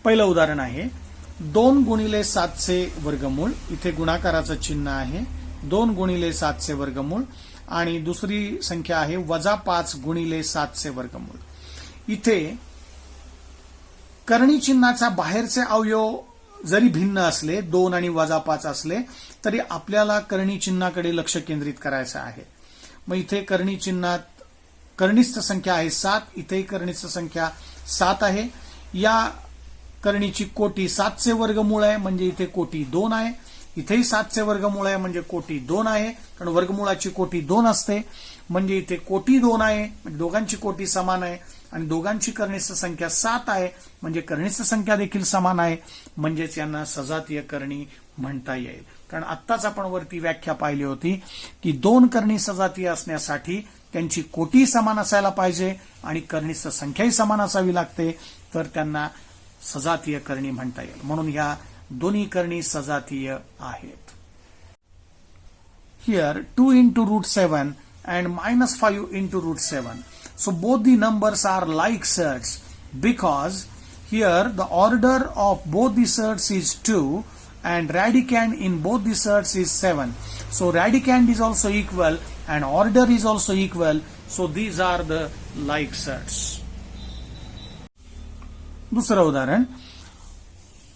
पहिलं उदाहरण आहे 2 गुणिले 7 चे वर्गमूळ. इथे गुणाकाराचं चिन्ह आहे 2 गुणिले 7 चे वर्गमूळ आणि दुसरी संख्या आहे -5 गुणिले 7 चे वर्गमूळ. इथे करणी चिन्हाचा बाहेरचे अवयव जरी भिन्न असले 2 आणि -5 असले तरी आपल्याला करणी चिन्हाकडे लक्ष केंद्रित करायचं आहे. मग इथे करणी चिन्हात करणीस्थ संख्या आहे 7, इथेही करणीस्थ संख्या 7 आहे. या करणीची कोटी 7 चे वर्गमूळ आहे, म्हणजे इथे कोटी 2 आहे. इथेही 7 चे वर्गमूळ आहे, म्हणजे कोटी 2 आहे, कारण वर्गमूळाची कोटी 2 असते. म्हणजे इथे कोटी 2 आहे, म्हणजे दोघांची कोटी समान आहे आणि दोघांची करणीस्थ संख्या 7 आहे, म्हणजे करणीस्थ संख्या देखील समान आहे. म्हणजेच यांना सजातीय करणी म्हणता येईल. कारण आत्ताच आपण वरती व्याख्या पाहिली होती की 2 करणी सजातीय असण्यासाठी त्यांची कोटी समान असायला पाहिजे आणि करणीची संख्याही समान असावी लागते, तर त्यांना सजातीय करणी म्हणता येईल. म्हणून ह्या दोन्ही करणी सजातीय आहेत. Here 2 into root 7 and minus 5 into root 7. So both the numbers are like surds because here the order of both the surds is 2 and radicand in both the surds is 7. So radicand is also equal and order is also equal. So these are the like surds. दुसरं उदाहरण,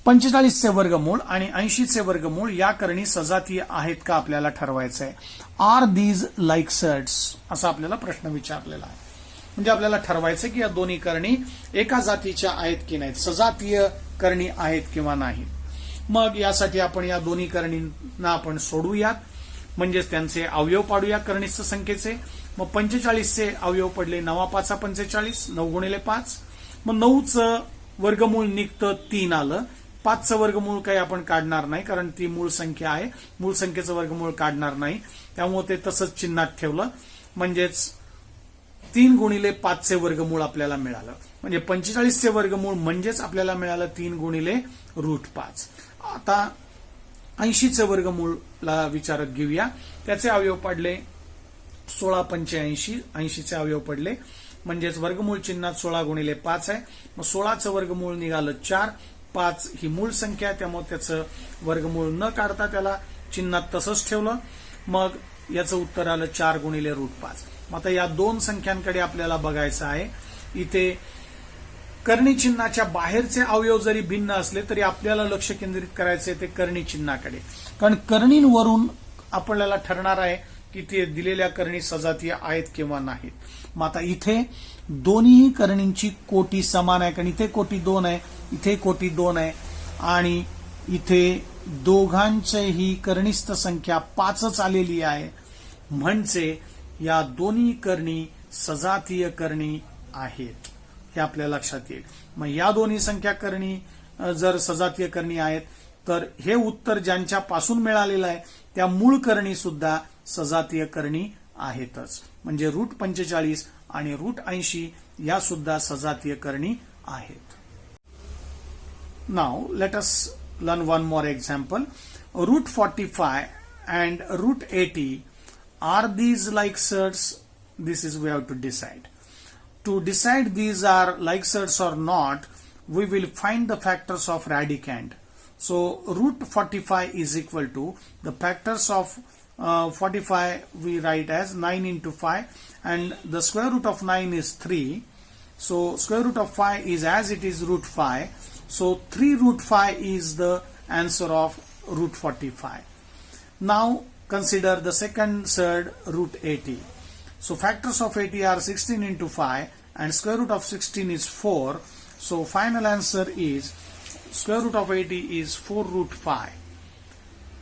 45 चे वर्गमूळ आणि 80 चे वर्गमूळ या करणी सजातीय आहेत का आपल्याला ठरवायचं आहे. आर दीज लाईक सर्ड्स असा आपल्याला प्रश्न विचारलेला आहे. म्हणजे आपल्याला ठरवायचं की या दोन्ही करणी एका जातीच्या आहेत की नाहीत, सजातीय करणी आहेत किंवा नाहीत. मग यासाठी आपण या दोन्ही करणींना आपण सोडवूयात, म्हणजेच त्यांचे अवयव पाडूया करणीस्थ संख्येचे. मग 45 चे अवयव पडले 9 5 45, 9 गुणिले 5. मग 9चं वर्गमूळ निघतं 3 आलं. 5चं वर्गमूळ काही आपण काढणार नाही कारण ती मूळ संख्या आहे, मूळ संख्येचं वर्गमूळ काढणार नाही, त्यामुळे ते तसंच चिन्हात ठेवलं. म्हणजेच 3 गुणिले 5चे वर्गमूळ आपल्याला मिळालं. म्हणजे 45चे वर्गमूळ म्हणजेच आपल्याला मिळालं 3 गुणिले रूट 5. आता 80चे वर्गमूळला विचारत घेऊया. त्याचे अवयव पडले 16 85, 80चे अवयव पडले म्हणजेच वर्गमूळ चिन्हात 16 गुणिले 5 आहे. मग 16चं वर्गमूळ निघालं 4. 5 ही मूळ संख्या आहे त्यामुळे त्याचं वर्गमूळ न काढता त्याला चिन्हात तसंच ठेवलं. मग याचं उत्तर आलं 4 गुणिले रूट 5. आता या दोन संख्यांकडे आपल्याला बघायचं आहे. इथे करणी चिन्हाच्या बाहेरचे अवयव जरी भिन्न असले तरी आपल्याला लक्ष केंद्रित करायचे ते करणी चिन्हाकडे, कारण करणींवरून आपल्याला ठरणार आहे की ते दिलेल्या करणी सजातीय आहेत किंवा नाहीत. मग आता इथे दोन्ही करणींची कोटी समान आहे, कारण इथे कोटी 2 आहे, इथे कोटी 2 आहे आणि इथे दोघांचीही करणीस्थ संख्या 5च आलेली आहे. म्हणजे या दोन्ही करणी सजातीय करणी आहेत हे आपल्या लक्षात येईल. मग या दोन्ही संख्या करणी जर सजातीय करणी आहेत तर हे उत्तर ज्यांच्यापासून मिळालेलं आहे त्या मूळ करणी सुद्धा सजातीय करणी आहेतच. म्हणजे रूट 45 आणि रूट 80 या सुद्धा सजातीय करणी आहेत. Now let us learn one more example. Root 45 and root 80, are these like surds? This is we have to decide. To decide these are like surds or not, we will find the factors of radicand. So root 45 is equal to the factors of 45 we write as 9 into 5 and the square root of 9 is 3. So square root of 5 is as it is root 5. So 3 root 5 is the answer of root 45. Now consider the second surd root 80. So factors of 80 are 16 into 5 and square root of 16 is 4. So final answer is square root of 80 is 4 root 5.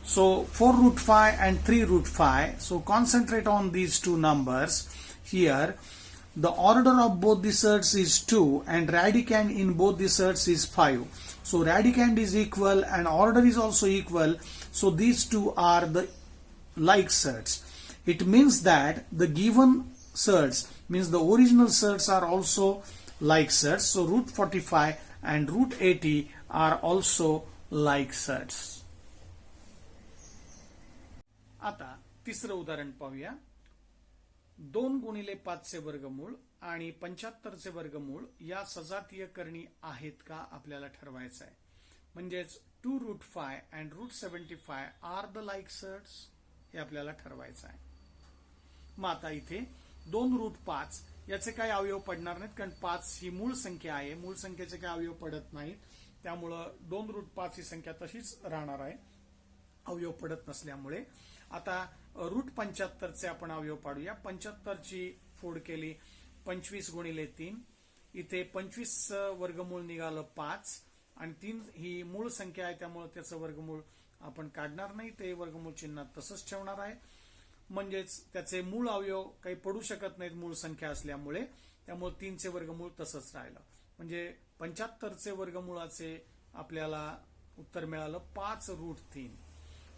So 4 root 5 and 3 root 5. So concentrate on these two numbers. Here the order of both the surds is 2 and radicand in both the surds is 5. So radicand is equal and order is also equal. So these two are the like surds. It means that the given surds means the original surds are also like surds. So root 45 and root 80 are also like surds. आता तिसरं उदाहरण पाहूया. 2 गुणिले 5चे वर्गमूळ आणि 75चे वर्गमूळ या सजातीय करणी आहेत का आपल्याला ठरवायचं आहे. म्हणजेच 2 root 5 and root 75 are the like surds हे आपल्याला ठरवायचं आहे. मग आता इथे 2 रूट 5 याचे काही अवयव पडणार नाहीत कारण 5 ही मूळ संख्या आहे, मूळ संख्येचे काही अवयव पडत नाहीत, त्यामुळं 2 रूट 5 ही संख्या तशीच राहणार आहे अवयव पडत नसल्यामुळे. आता रूट 75चे आपण अवयव पाडूया. 75ची फोड केली 25 गुणिले 3. इथे 25 वर्गमूळ निघालं 5 आणि 3 ही मूळ संख्या आहे त्यामुळे त्याचं वर्गमूळ आपण काढणार नाही, ते वर्गमूळ चिन्हात तसंच ठेवणार आहे. म्हणजेच त्याचे मूळ अवयव काही पडू शकत नाहीत मूळ संख्या असल्यामुळे, त्यामुळे 3चे वर्गमूळ तसंच राहिलं. म्हणजे 75चे वर्गमूळाचे आपल्याला उत्तर मिळालं 5 रूट 3.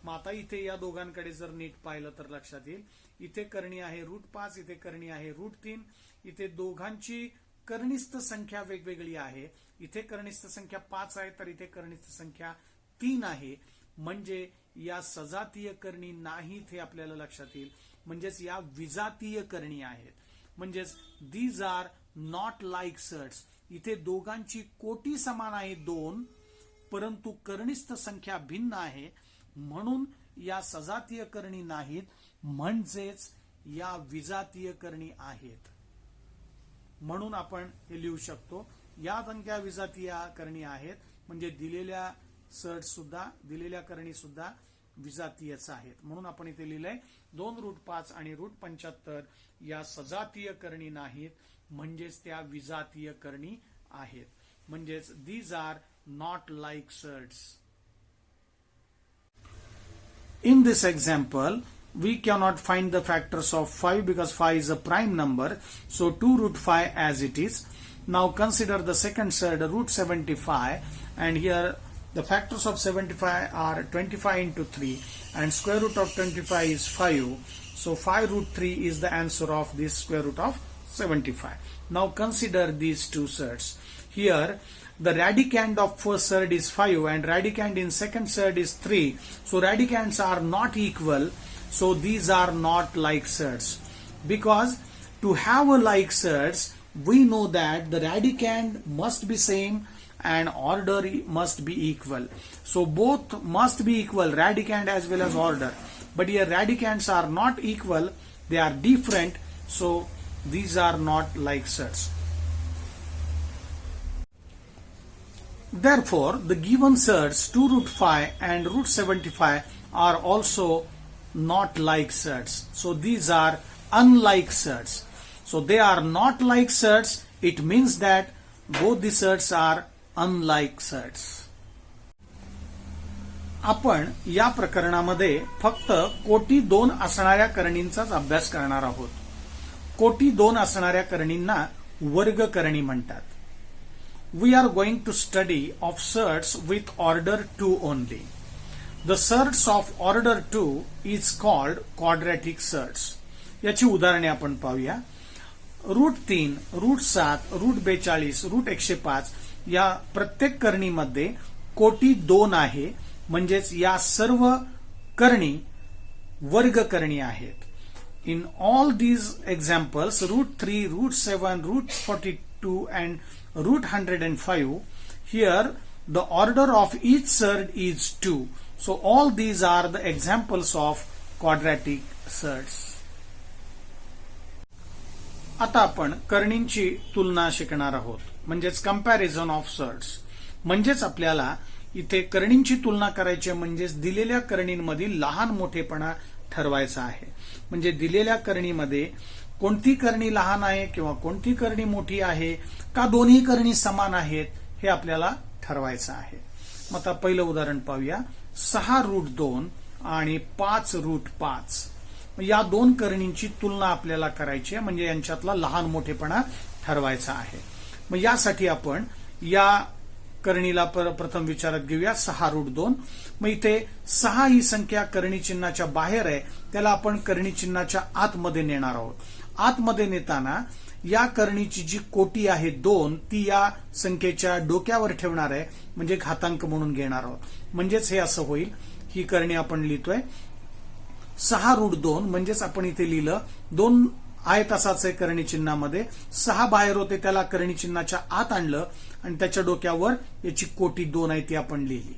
मग आता इथे या दोघांकडे जर नीट पाहिलं तर लक्षात येईल, इथे करणी आहे √5, इथे करणी आहे √3. इथे दोघांची कनिष्ठ संख्या वेगवेगळी आहे. इथे कनिष्ठ संख्या 5 आहे तर इथे कनिष्ठ संख्या 3 आहे. म्हणजे या सजातीय करणी नाहीत हे आपल्याला लक्षात येईल. म्हणजेच या विजातीय करणी आहेत. म्हणजेच these are not like surds. इथे दोघांची कोटी समान आहे 2, परंतु कनिष्ठ संख्या भिन्न आहे, म्हणून या सजातीय करणी नाहीत, म्हणजेच या विजातीय करणी आहेत. म्हणून आपण हे लिहू शकतो, या संख्या विजातीय करणी आहेत, म्हणजे दिलेल्या सर्ट सुद्धा, दिलेल्या करणी सुद्धा विजातीयच आहेत. म्हणून आपण इथे लिहिलंय 2√5 आणि √75 या सजातीय करणी नाहीत, म्हणजेच त्या विजातीय करणी आहेत. म्हणजेच these are not like surds. In this example, we cannot find the factors of 5 because 5 is a prime number. So 2√5 as it is. Now consider the second surd √75, and here the factors of 75 are 25 into 3 and square root of 25 is 5. So 5√3 is the answer of this square root of 75. Now consider these two surds. Here the radicand of first surd is 5 and radicand in second surd is 3. So radicands are not equal. So these are not like surds. Because to have a like surds, we know that the radicand must be same and order must be equal. So both must be equal, radicand as well as order. But here radicands are not equal, they are different. So these are not like surds. Therefore, the given surds 2√5 and √75 are also not like surds. So these are unlike surds. So they are not like surds. It means that both the surds are unlike surds. आपण या प्रकरणामध्ये फक्त कोटी 2 असणाऱ्या करणींचाच अभ्यास करणार आहोत. कोटी 2 असणाऱ्या करणींना वर्ग करणी म्हणतात. We are going to study of surds with order 2 only. The surds of order 2 is called quadratic surds. याची उदाहरणे आपण पाहूया. √3, √7, √42, √105 या प्रत्येक करणीमध्ये कोटी 2 आहे, म्हणजेच या सर्व करणी वर्ग करणी आहेत. In all these examples, √3, √7, √42 and √105, here the order of each surd is 2. So all these are the examples of quadratic surds. आता आपण करणींची तुलना शिकणार आहोत, म्हणजेच कंपॅरिझन ऑफ सर्ड्स. म्हणजेच आपल्याला इथे करणींची तुलना करायची, म्हणजेच दिलेल्या करणींमधील लहान मोठेपणा ठरवायचा आहे. म्हणजे दिलेल्या करणीमध्ये कोणती करणी लहान आहे किंवा कोणती करणी मोठी आहे, का दोन्ही करणी समान आहेत, हे आपल्याला ठरवायचं आहे. मग आता पहिलं उदाहरण पाहूया. 6√2 आणि 5√5 या दोन करणींची तुलना आपल्याला करायची आहे, म्हणजे यांच्यातला लहान मोठेपणा ठरवायचा आहे. मग यासाठी आपण या करणीला प्रथम विचारात घेऊया. 6√2. मग इथे 6 ही संख्या करणी चिन्हाच्या बाहेर आहे, त्याला आपण करणी चिन्हाच्या आतमध्ये नेणार आहोत. आतमध्ये नेताना या करणीची जी कोटी आहे 2 ती या संख्येच्या डोक्यावर ठेवणार आहे, म्हणजे घातांक म्हणून घेणार आहोत. म्हणजेच हे असं होईल. ही करणी आपण लिहितोय 6√2, म्हणजेच आपण इथे लिहिलं 2 आहे तसाच आहे करणी चिन्हामध्ये. 6 बाहेर होते, त्याला करणी चिन्हाच्या आत आणलं आणि त्याच्या डोक्यावर याची कोटी 2 आहे ती आपण लिहिली.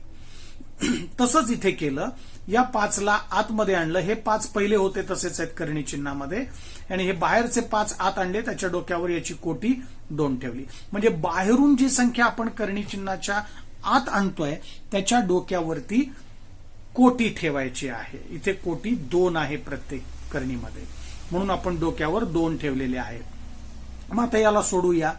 तसंच इथे केलं. या 5ला आतमध्ये आणलं. हे 5 पहिले होते तसेच आहेत करणी चिन्हामध्ये, आणि हे बाहेरचे 5 आत आणले, त्याच्या डोक्यावर याची कोटी 2 ठेवली. म्हणजे बाहेरून जी संख्या आपण करणी चिन्हाच्या आत आणतोय त्याच्या डोक्यावरती कोटी ठेवायची आहे. इथे कोटी 2 आहे प्रत्येक करणीमध्ये, म्हणून आपण डोक्यावर 2 ठेवलेले आहेत. मग आता याला सोडूया.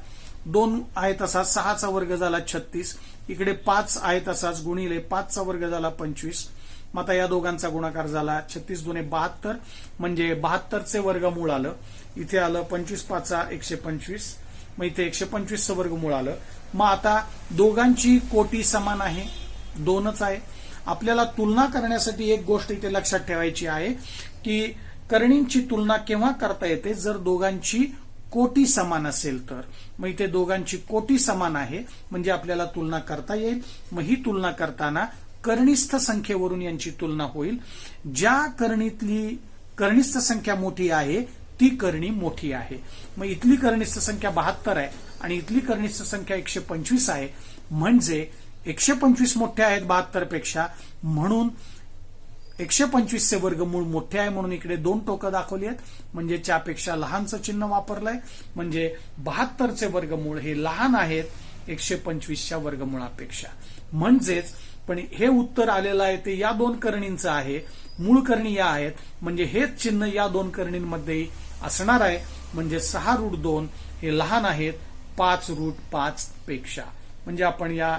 2 आहे तसा 6चा वर्ग झाला 36, इकडे 5 आहे तसाच गुणिले 5चा वर्ग झाला 25. मग आता या दोघांचा गुणाकार झाला 36 2 72, म्हणजे 72चे वर्गमूळ आलं. इथे आलं 25 5 125, मग इथे 125चं वर्गमूळ आलं. मग आता दोघांची कोटी समान आहे, 2च आहे. आपल्याला तुलना करण्यासाठी एक गोष्ट इथे लक्षात ठेवायची आहे की करणींची तुलना केव्हा करता येते, जर दोघांची कोटी समान असेल तर. मग इथे दोघांची कोटी समान आहे म्हणजे आपल्याला तुलना करता येईल. मग ही तुलना करताना कनिष्ठ संख्येवरून यांची तुलना होईल. ज्या करणीतली कनिष्ठ संख्या मोठी आहे ती करणी मोठी आहे. मग इथली कनिष्ठ संख्या 72 आहे आणि इथली कनिष्ठ संख्या 125 आहे, म्हणजे 125 मोठे आहेत 72 पेक्षा, म्हणून 125 चे वर्गमूळ मोठे आहे म्हणून इकडे 2 टोकं दाखवली आहेत, म्हणजे च्यापेक्षा लहानचं चिन्ह वापरलंय. म्हणजे 72 चे वर्गमूळ हे लहान आहेत 125 च्या वर्गमुळापेक्षा. म्हणजेच पण हे उत्तर आलेलं आहे ते या दोन करणींचं आहे, मूळ करणी या आहेत, म्हणजे हेच चिन्ह या दोन करणींमध्ये असणार आहे. म्हणजे 6√2 हे लहान आहेत 5√5 पेक्षा. म्हणजे आपण या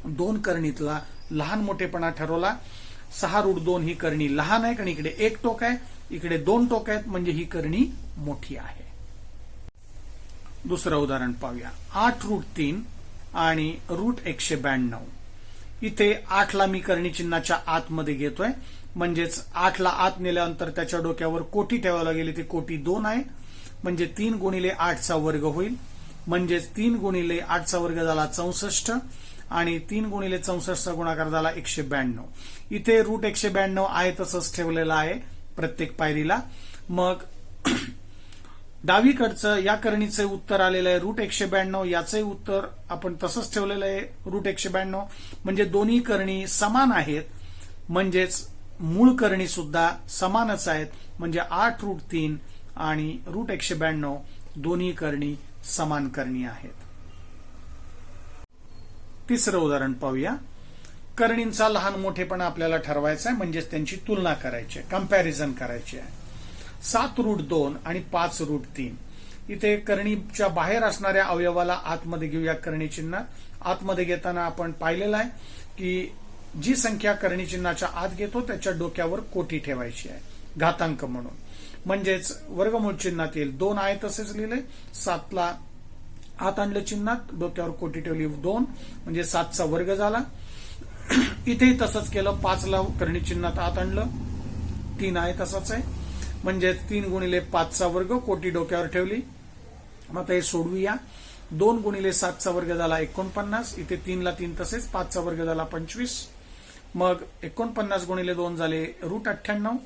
दोन करणीतला लहान मोठेपणा ठरवला. 6√2 ही करणी लहान आहे कारण इकडे 1 टोक आहे, इकडे 2 टोक आहेत, म्हणजे ही करणी मोठी आहे. दुसरं उदाहरण पाहूया. 8√3 आणि √192. इथे 8ला मी करणी चिन्हाच्या आतमध्ये घेतोय, म्हणजेच 8ला आत नेल्यानंतर त्याच्या डोक्यावर कोटी ठेवायला गेली ती कोटी 2 आहे, म्हणजे 3 गुणिले 8चा वर्ग होईल. म्हणजेच 3 गुणिले 8चा वर्ग झाला 64 आणि 3 गुणिले 64चा गुणाकार झाला 192. इथे √192 आहे तसंच ठेवलेलं आहे प्रत्येक पायरीला. मग डावीकडचं या करणीचे उत्तर आलेलं आहे √192, याचंही उत्तर आपण तसंच ठेवलेलं आहे √192. म्हणजे दोन्ही करणी समान आहेत, म्हणजेच मूळ करणी सुद्धा समानच आहेत. म्हणजे 8√3 आणि √192 दोन्ही करणी समान करणी आहेत. तिसरं उदाहरण पाहूया. करणींचा लहान मोठेपणा आपल्याला ठरवायचा आहे, म्हणजेच त्यांची तुलना करायची आहे, कंपॅरिझन करायची आहे. 7√2 आणि 5√3. इथे करणीच्या बाहेर असणाऱ्या अवयवाला आतमध्ये घेऊया करणी चिन्हात. आतमध्ये घेताना आपण पाहिलेलं आहे की जी संख्या करणी चिन्हाच्या आत घेतो त्याच्या डोक्यावर कोटी ठेवायची आहे घातांक म्हणून. म्हणजेच वर्गमूळ चिन्हात येईल 2 आहे तसेच लिहिले. 7ला आत आणलं चिन्हात, डोक्यावर कोटी ठेवली 2, म्हणजे 7चा वर्ग झाला. इथेही तसंच केलं. 5ला करणी चिन्हात आत आणलं, 3 आहे तसंच आहे, म्हणजे 3 गुणिले 5चा वर्ग, कोटी डोक्यावर ठेवली. मग आता हे सोडवूया. 2 गुणिले 7चा वर्ग झाला 49. इथे 3ला 3 तसेच, 5चा वर्ग झाला 25. मग 49 गुणिले 2 झाले √98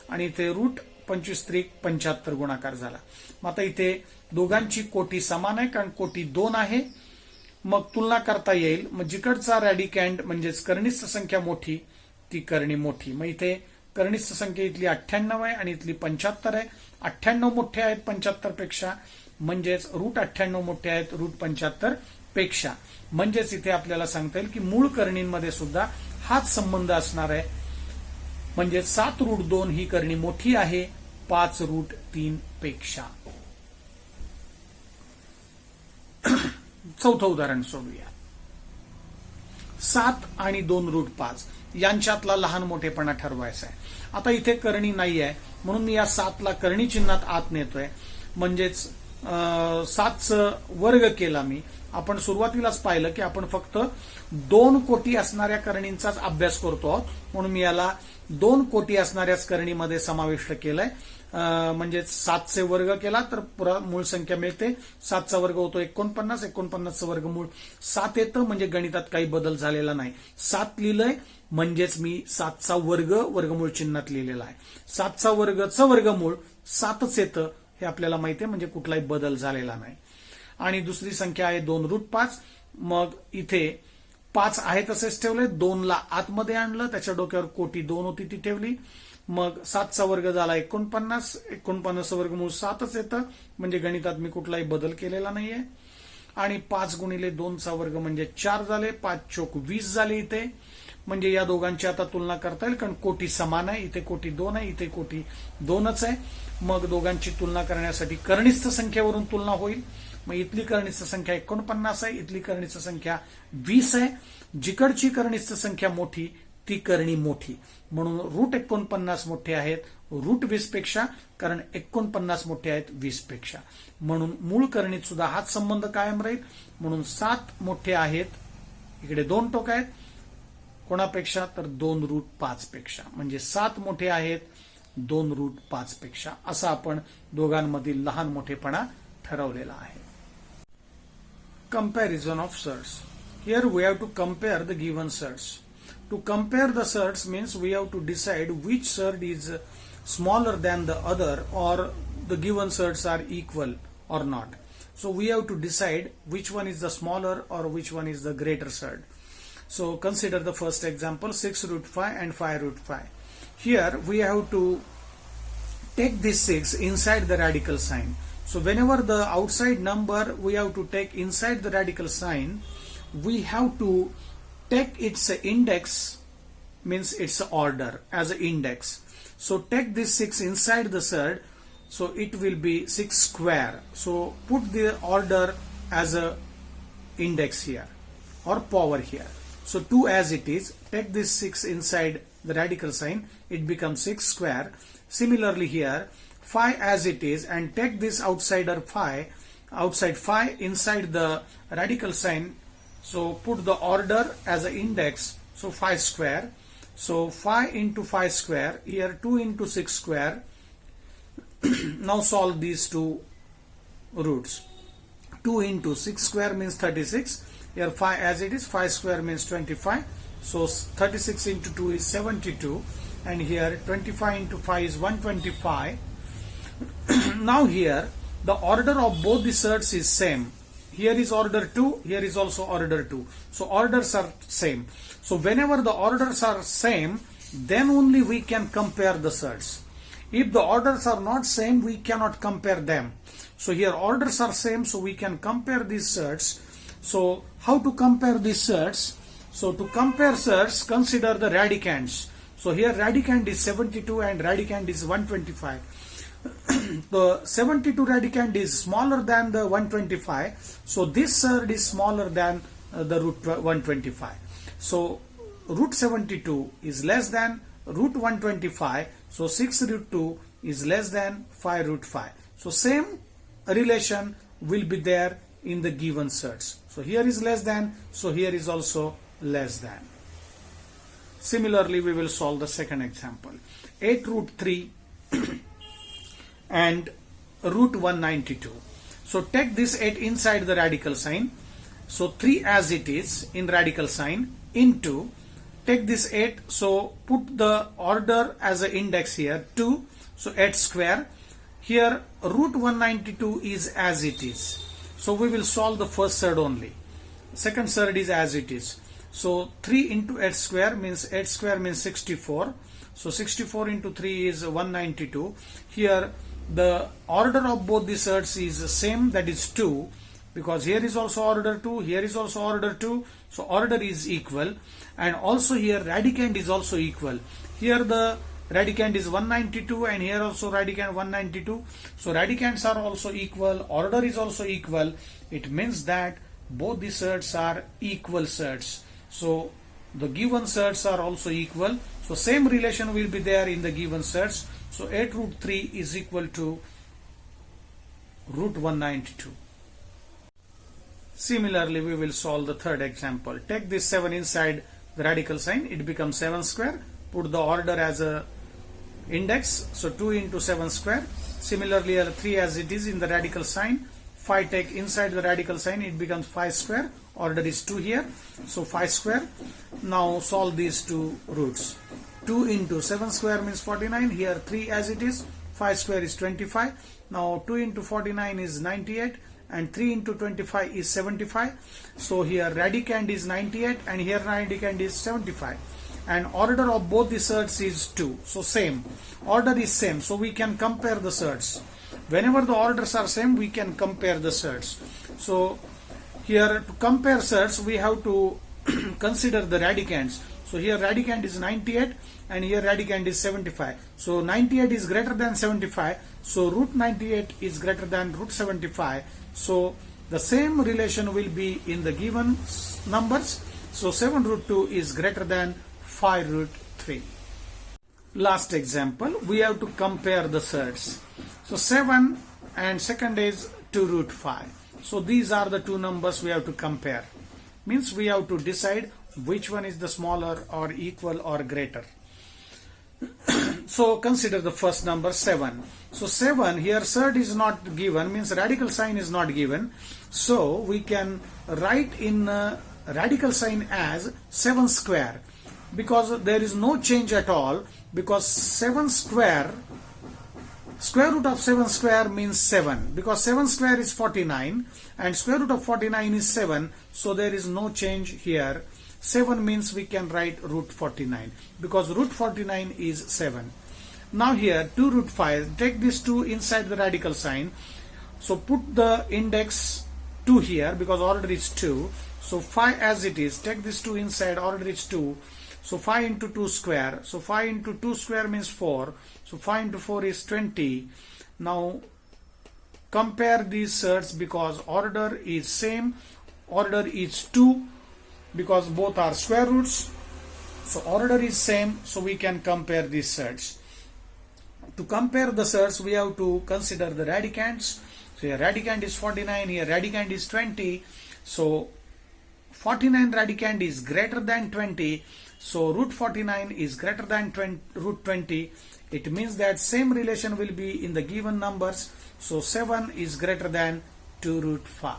आणि इथे √25×3=75 गुणाकार झाला. मग आता इथे दोघांची कोटी समान आहे कारण कोटी 2 आहे. मग तुलना करता येईल. मग जिकडचा रॅडिकँड म्हणजेच कनिष्ठ संख्या मोठी ती करणी मोठी. मग इथे कनिष्ठ संख्या इथली 98 आहे आणि इथली 75 आहे. 98 मोठे आहेत 75 पेक्षा, म्हणजेच √98 मोठे आहेत √75 पेक्षा. म्हणजेच इथे आपल्याला सांगता येईल की मूळ करणींमध्ये सुद्धा हाच संबंध असणार आहे. म्हणजे 7√2 ही करणी मोठी आहे 5√3 पेक्षा. चौथं उदाहरण सोडूया. 7 आणि 2√5 यांच्यातला लहान मोठेपणा ठरवायचा आहे. आता इथे करणी नाही आहे म्हणून मी या 7ला करणी चिन्हात आत नेतोय. म्हणजेच 7चा वर्ग केला मी. आपण सुरुवातीलाच पाहिलं की आपण फक्त 2 कोटी असणाऱ्या करणींचाच अभ्यास करतो आहोत, म्हणून मी याला 2 कोटी असणाऱ्याच करणीमध्ये समाविष्ट केलंय. म्हणजेच 7चे वर्ग केला तर मूळ संख्या मिळते. 7चा वर्ग होतो 49, 49चं वर्गमूळ 7 येतं, म्हणजे गणितात काही बदल झालेला नाही. 7 लिहिलंय म्हणजेच मी 7चा वर्ग वर्गमूळ चिन्हात लिहिलेला आहे. 7चा वर्गचं वर्गमूळ 7च येतं हे आपल्याला माहिती आहे, म्हणजे कुठलाही बदल झालेला नाही. आणि दुसरी संख्या आहे 2√5. मग इथे 5 आहे तसेच ठेवले, 2ला आतमध्ये आणलं, त्याच्या डोक्यावर कोटी 2 होती ती ठेवली. मग 7चा वर्ग झाला 49, 49चं वर्गमूळ 7च येतं, म्हणजे गणितात मी कुठलाही बदल केलेला नाहीये. आणि 5 गुणिले 2चा वर्ग म्हणजे 4 झाले, 5 चोक 20 झाले इथे. म्हणजे या दोघांची आता तुलना करता येईल कारण कोटी समान आहे. इथे कोटी 2 आहे, इथे कोटी 2च आहे. मग दोघांची तुलना करण्यासाठी कनिष्ठ संख्येवरून तुलना होईल. मग इथली कनिष्ठ संख्या 49 आहे, इथली कनिष्ठ संख्या 20 आहे. जिकडची कनिष्ठ संख्या मोठी ती करणी मोठी, म्हणून √49 मोठे आहेत √20 पेक्षा, कारण 49 मोठे आहेत 20 पेक्षा. म्हणून मूळ करणीत सुद्धा हाच संबंध कायम राहील. म्हणून 7 मोठे आहेत, इकडे 2 टोक आहेत, कोणापेक्षा तर 2√5 पेक्षा. म्हणजे 7 मोठे आहेत 2√5 पेक्षा. असा आपण दोघांमधील लहान मोठेपणा ठरवलेला आहे. Comparison of surds. Here we have to compare the given surds. To compare the surds means we have to decide which surd is smaller than the other, or the given surds are equal or not. So we have to decide which one is the smaller or which one is the greater surd. So consider the first example, 6√5 and 5√5. Here we have to take this 6 inside the radical sign. So whenever the outside number we have to take inside the radical sign, we have to take its index, means its order as an index. So take this 6 inside the surd, so it will be 6 square. So put the order as a index here or power here. So 2 as it is, take this 6 inside the radical sign, it becomes 6 square. Similarly here, 5 as it is, and take this outside 5 inside the radical sign, so put the order as an index, so 5 square. So 5 into 5 square, here 2 into 6 square. Now solve these two roots. 2 into 6 square means 36. Here 5 as it is, 5 square means 25. So 36 into 2 is 72, and here 25 into 5 is 125. Now here the order of both the surds is same. Here is order 2, here is also order 2. So orders are same. So whenever the orders are same, then only we can compare the surds. If the orders are not same, we cannot compare them. So here orders are same, so we can compare these surds. So how to compare these surds? So to compare surds, consider the radicands. So here radicand is 72 and radicand is 125. The 72 radicand is smaller than the 125, so this surd is smaller than the root 125. So root 72 is less than root 125, so 6√2 is less than 5√5. So same relation will be there in the given surds. So here is less than, so here is also less than. Similarly, we will solve the second example. 8√3 and root 192. So take this 8 inside the radical sign. So 3 as it is in radical sign into, take this 8, so put the order as an index here 2, so 8 square. Here root 192 is as it is. So we will solve the first surd only. Second surd is as it is. So 3 into 8 square means 8 square means 64. So 64 into 3 is 192. Here the order of both the surds is the same, that is 2, because here is also order 2, here is also order 2, so order is equal. And also here radicand is also equal. Here the radicand is 192 and here also radicand 192. So radicands are also equal, order is also equal. It means that both the surds are equal surds. So the given surds are also equal. So same relation will be there in the given surds. So 8√3 is equal to root 192. Similarly, we will solve the third example. Take this 7 inside the radical sign, it becomes 7 square. Put the order as a index, so 2 into 7 square. Similarly, 3 as it is in the radical sign. 5 take inside the radical sign, it becomes 5 square. Order is 2 here, so 5 square. Now solve these two roots. 2 into 7 square means 49. Here 3 as it is. 5 square is 25. Now 2 into 49 is 98. And 3 into 25 is 75. So here radicand is 98 and here radicand is 75. And order of both the surds is 2. So same. Order is same. So we can compare the surds. Whenever the orders are same, we can compare the surds. So here to compare surds, we have to consider the radicands. So here radicand is 98 and here radicand is 75. So 98 is greater than 75. So root 98 is greater than root 75. So the same relation will be in the given numbers. So 7√2 is greater than 5√3. Last example, we have to compare the surds. So 7 and second is 2√5. So these are the two numbers we have to compare. Means we have to decide which one is the smaller or equal or greater. So consider the first number 7. So 7 here, surd is not given, means radical sign is not given. So we can write in radical sign as 7 square, because there is no change at all, because 7 square, square root of 7 square means 7, because 7 square is 49 and square root of 49 is 7, so there is no change here. 7 means we can write root 49, because root 49 is 7. Now here 2 root 5, take this 2 inside the radical sign, so put the index 2 here because order is 2. So 5 as it is, take this 2 inside, order is 2. So 5 into 2 square, so 5 into 2 square means 4, so 5 into 4 is 20. Now compare these surds because order is same, order is 2 because both are square roots, so order is same, so we can compare these surds. To compare the surds, we have to consider the radicands. So here radicand is 49, here radicand is 20, so 49 radicand is greater than 20, so root 49 is greater than root 20. It means that same relation will be in the given numbers, so 7 is greater than 2 root 5.